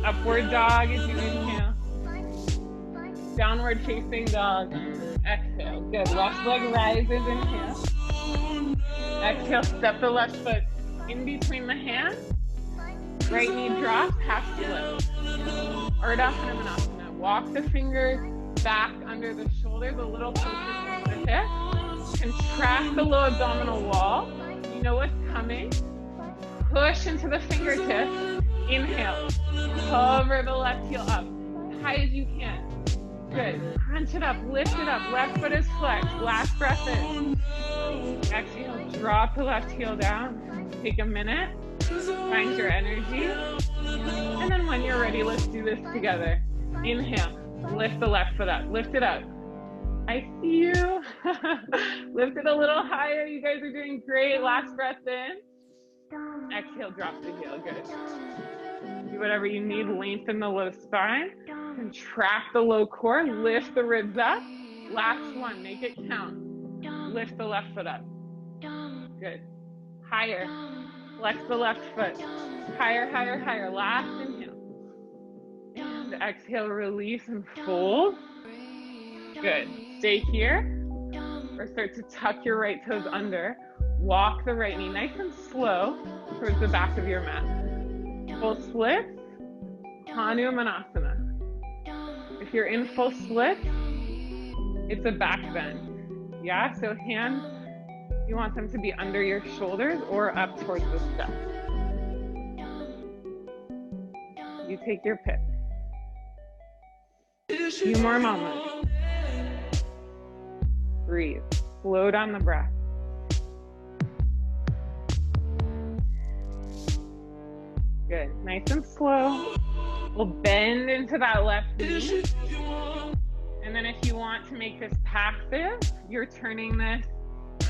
A: Upward dog as you inhale. Downward facing dog. Exhale. Good. Left leg rises, inhale. Exhale, step the left foot in between the hands. Right knee drops, half split. Ardha Hanumanasana. Walk the fingers back under the shoulders, a little closer to the hip. Contract the low abdominal wall. You know what's coming. Push into the fingertips. Inhale. Cover the left heel up as high as you can. Good. Crunch it up. Lift it up. Left foot is flexed. Last breath in. Exhale. Drop the left heel down. Take a minute. Find your energy. And then when you're ready, let's do this together. Inhale. Lift the left foot up. Lift it up. I see you. Lift it a little higher. You guys are doing great. Last breath in. Exhale, drop the heel. Good. Do whatever you need. Lengthen the low spine. Contract the low core. Lift the ribs up. Last one. Make it count. Lift the left foot up. Good. Higher. Flex the left foot. Higher, higher, higher. Last inhale. And exhale, release and fold. Good. Stay here, or start to tuck your right toes under. Walk the right knee nice and slow towards the back of your mat. Full split, Hanumanasana. If you're in full split, it's a back bend. Yeah, so hands, you want them to be under your shoulders or up towards the step. You take your pick. A few more moments. Breathe. Slow down the breath. Good. Nice and slow. We'll bend into that left knee. And then if you want to make this passive, you're turning this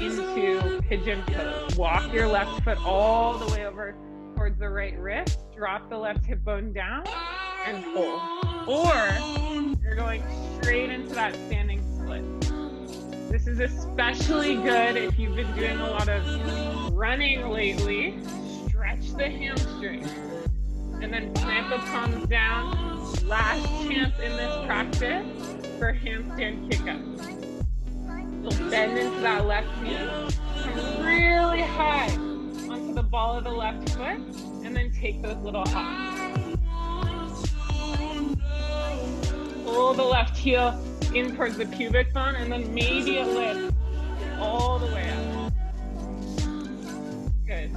A: into pigeon pose. Walk your left foot all the way over towards the right wrist. Drop the left hip bone down and hold. Or you're going straight into that standing split. This is especially good if you've been doing a lot of running lately. Stretch the hamstring. And then plant the palms down. Last chance in this practice for handstand kick-ups. You'll bend into that left knee. Come really high onto the ball of the left foot. And then take those little hops. Pull the left heel in towards the pubic bone, and then maybe it lifts all the way up. Good.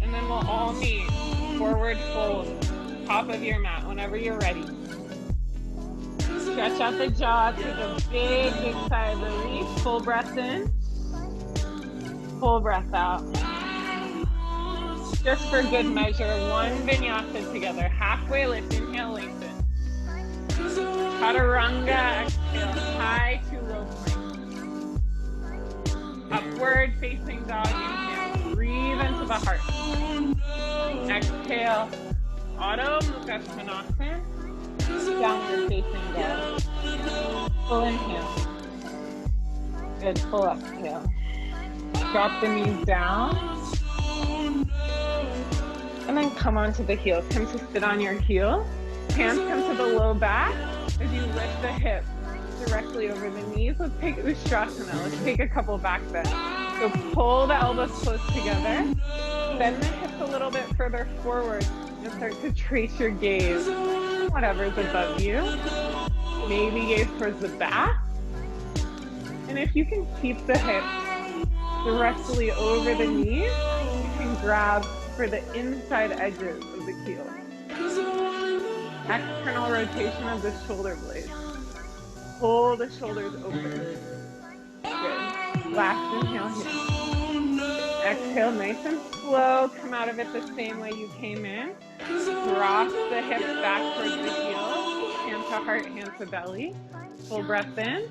A: And then we'll all meet forward fold, top of your mat, whenever you're ready. Stretch out the jaw, take a big, big sigh of relief. Full breath in, full breath out. Just for good measure, one vinyasa together. Halfway lift, inhale, lengthen. Chaturanga, exhale, high to low plank. Upward facing dog, inhale, breathe into the heart. Exhale, Adho Mukha Svanasana, downward facing dog. Full inhale. Good, full exhale. Drop the knees down. And then come onto the heels. Come to sit on your heel. Hands come to the low back as you lift the hips directly over the knees. Let's take Ustrasana. Let's take a couple back bends. So pull the elbows close together. Bend the hips a little bit further forward and start to trace your gaze. Whatever's above you. Maybe gaze towards the back. And if you can keep the hips directly over the knees, you can grab for the inside edges of the heel. External rotation of the shoulder blades. Pull the shoulders open. Good. Last inhale here. Exhale nice and slow. Come out of it the same way you came in. Drop the hips back towards the heel. Hand to heart, hand to belly. Full breath in.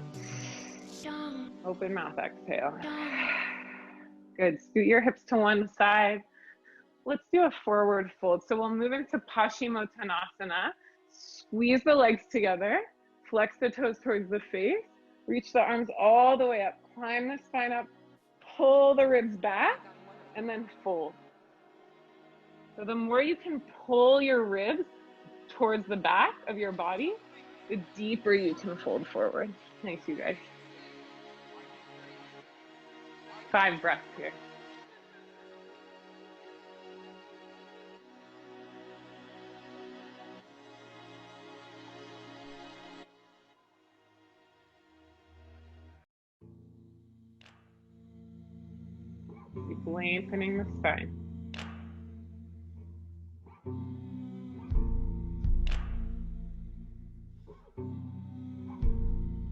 A: Open mouth, exhale. Good. Scoot your hips to one side. Let's do a forward fold. So we'll move into Paschimottanasana. Squeeze the legs together. Flex the toes towards the face. Reach the arms all the way up. Climb the spine up. Pull the ribs back. And then fold. So the more you can pull your ribs towards the back of your body, the deeper you can fold forward. Nice, you guys. 5 breaths here. Keep lengthening the spine.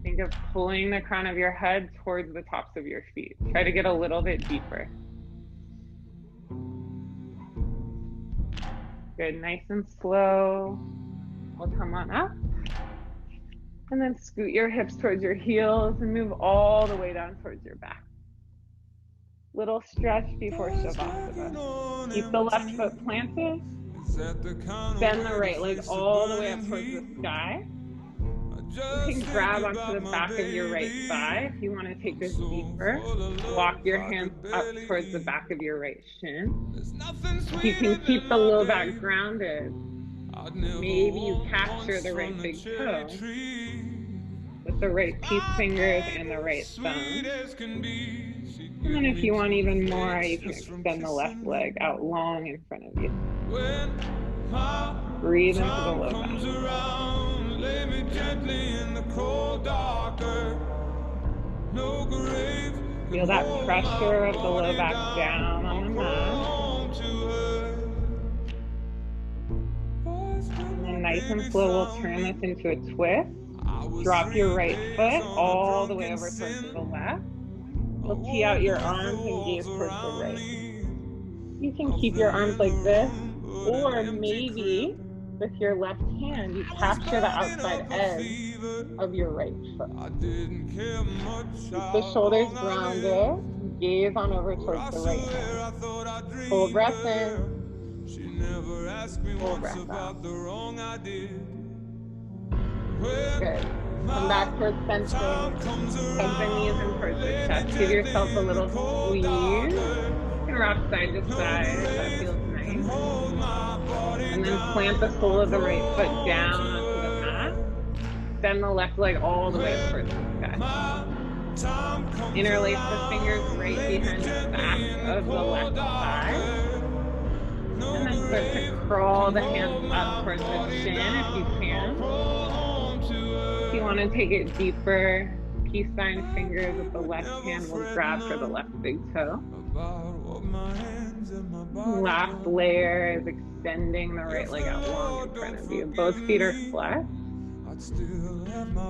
A: Think of pulling the crown of your head towards the tops of your feet. Try to get a little bit deeper. Good, nice and slow. We'll come on up. And then scoot your hips towards your heels and move all the way down towards your back. Little stretch before Shavasana. Keep the left foot planted. Bend the right leg all the way up towards the sky. You can grab onto the back of your right thigh if you want to take this deeper. Walk your hands up towards the back of your right shin. You can keep the low back grounded. Maybe you capture the right big toe with the right peace fingers and the right thumb. And then if you want even more, you can extend the left leg out long in front of you. Breathe into the low back. Feel that pressure of the low back down on the mat. And then nice and slow, we'll turn this into a twist. Drop your right foot all the way over towards the left. We'll tee out your arms and gaze towards the right. You can keep your arms like this, or maybe with your left hand, you capture the outside edge of your right foot. Keep the shoulders grounded, gaze on over towards the right hand. Full breath in, full breath out. Good. Come back towards center. Hug the knees in towards the chest. Give yourself a little squeeze. You can rock side to side if that feels nice. And then plant the sole of the right foot down onto the mat. Bend the left leg all the way towards the sky. Interlace the fingers right behind the back of the left thigh. And then start to Crawl the hands up towards the shin if you can. If you want to take it deeper, peace sign fingers with the left hand will grab for the left big toe. Last layer is extending the right leg out long in front of you. Both feet are flexed.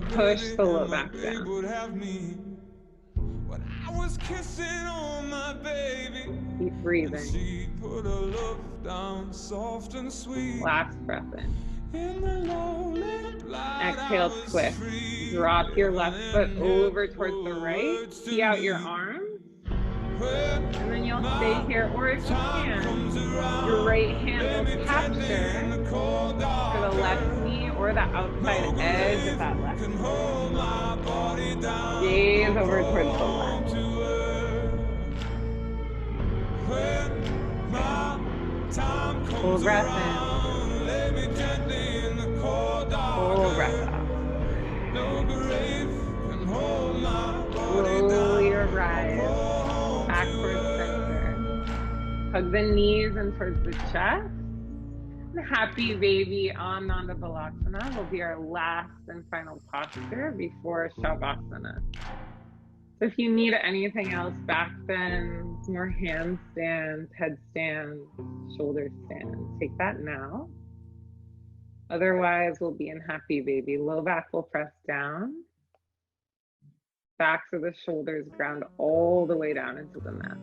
A: Push the low back down. Keep breathing. Last breath in. Exhale, twist. Drop your left foot over towards the right. Tee out your arms. And then you'll stay here, or if you can, your right hand will capture for the left knee or the outside edge of that left knee. Gaze over towards the left. Full breath in. Full breath out. Slowly rise back towards center. Hug the knees in towards the chest. Happy baby on Nanda Balasana will be our last and final posture before Shavasana. So if you need anything else, back bends, more handstands, headstands, shoulder stands, take that now. Otherwise, we'll be in happy baby. Low back will press down. Backs of the shoulders ground all the way down into the mat.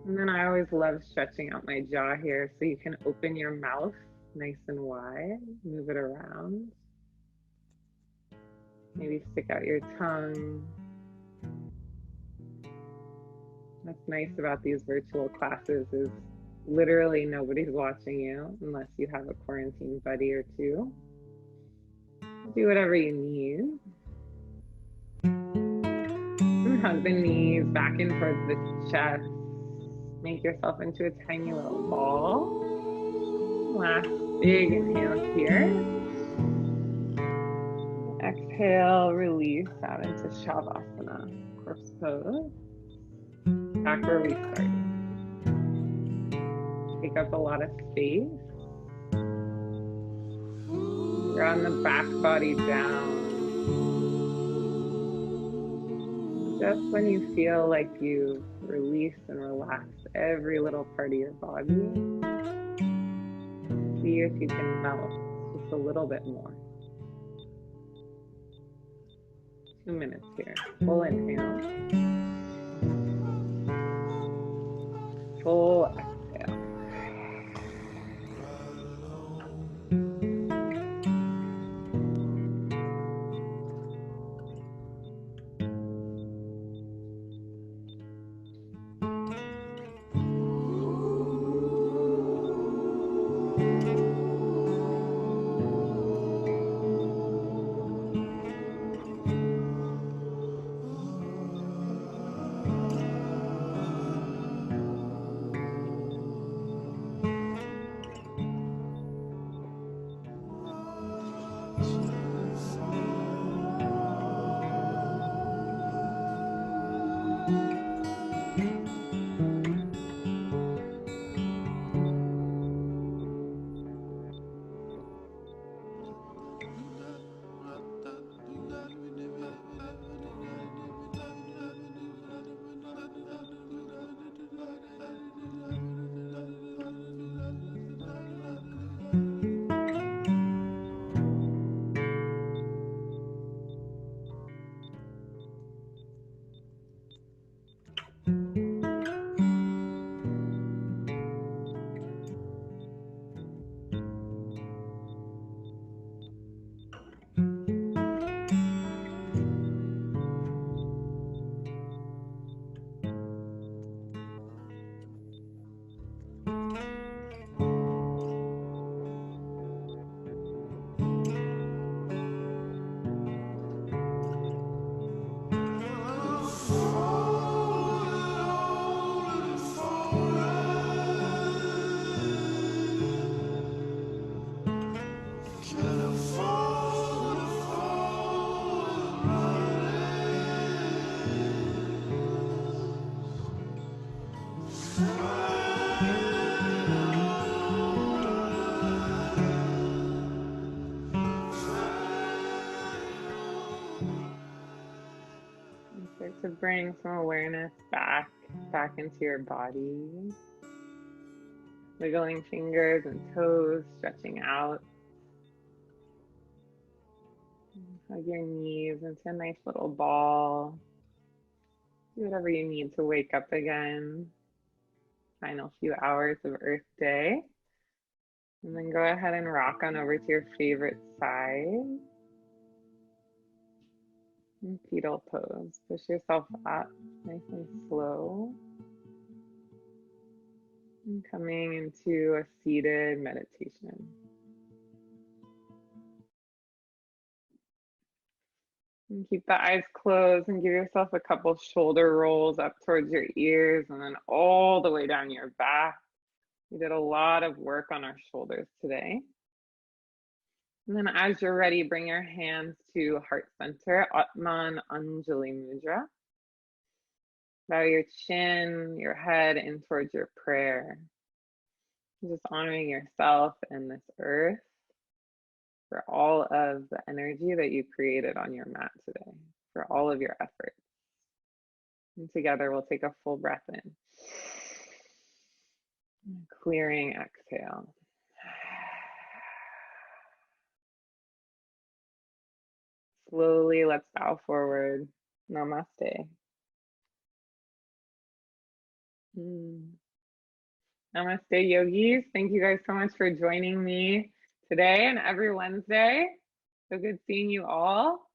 A: And then I always love stretching out my jaw here, so you can open your mouth nice and wide, move it around. Maybe stick out your tongue. What's nice about these virtual classes is literally nobody's watching you unless you have a quarantine buddy or two. Do whatever you need. And hug the knees back in towards the chest. Make yourself into a tiny little ball. Last big inhale here. Exhale, release out into Shavasana, corpse pose. Back where we started. Take up a lot of space. Ground the back body down. Just when you feel like you've released and relaxed every little part of your body, see if you can melt just a little bit more. 2 minutes here. Full inhale. Full exhale. bring some awareness back into your body. Wiggling fingers and toes, stretching out. Hug your knees into a nice little ball. Do whatever you need to wake up again. Final few hours of Earth Day. And then go ahead and rock on over to your favorite side. And fetal pose. Push yourself up nice and slow. And coming into a seated meditation. And keep the eyes closed and give yourself a couple shoulder rolls up towards your ears and then all the way down your back. We did a lot of work on our shoulders today. And then as you're ready, bring your hands to heart center, Atman Anjali Mudra. Bow your chin, your head in towards your prayer. Just honoring yourself and this earth for all of the energy that you created on your mat today, for all of your efforts. And together we'll take a full breath in. Clearing exhale. Slowly, let's bow forward. Namaste. Namaste, yogis. Thank you guys so much for joining me today and every Wednesday. So good seeing you all.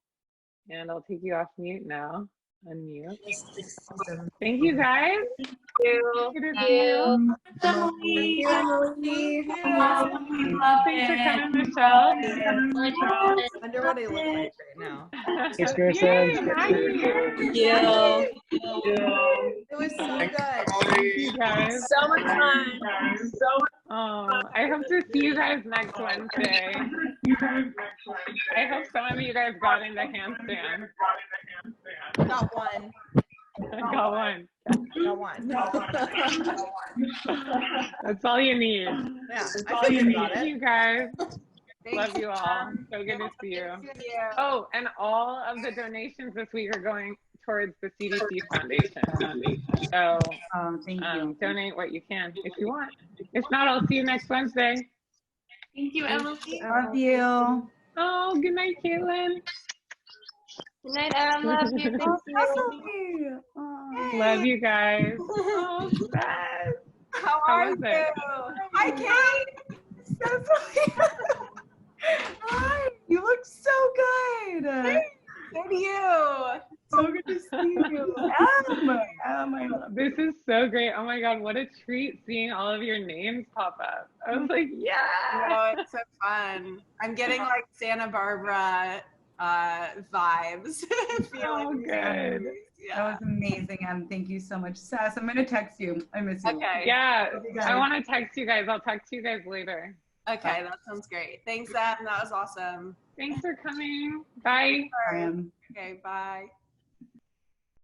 A: And I'll take you off mute now. Unmute. Thank you guys.
B: Thank
A: Good to
B: you.
A: see you.
B: Thank you, Emily.
A: Thanks for coming, Michelle.
B: I wonder what I look like right now.
C: Thanks, Kristen.
A: Yay, hi.
B: Thank you. It was so good.
A: Thank you guys.
B: So much fun.
A: Oh, I hope to see you guys next Wednesday. I hope some of you guys got into handstand.
B: Got one.
A: Got one.
B: Got one.
A: That's all you need.
B: Yeah, I think about
A: Thank
B: it.
A: you guys.
B: Thank
A: Love you all. So good to see you. Oh, and all of the donations this week are going towards the CDC Foundation. So
D: thank you.
A: donate what you can if you want. If not, I'll see you next Wednesday.
E: Thank you, Emily.
D: Love you.
A: Oh, good night, Caitlin.
E: Good night, Em. Love you. Thank you.
A: Love you guys. Oh, best.
B: How are you?
A: was it?
B: Hi, Kate.
D: So sweet. Hi, you look so good.
B: So do you.
D: So good to see you. I love
A: This is so great. Oh my God, what a treat seeing all of your names pop up. I was like, yeah.
B: No, it's so fun. I'm getting like Santa Barbara vibes.
A: Oh, good.
B: Yeah.
D: That was amazing, Em. Thank you so much. Sass, I'm gonna text you. I miss you.
B: Okay.
A: Yeah,
D: you guys.
A: I want to text you guys. I'll text you guys later.
B: Okay, that sounds great. Thanks, Em. That was awesome.
A: Thanks for coming. Bye.
D: I am.
B: Okay, bye.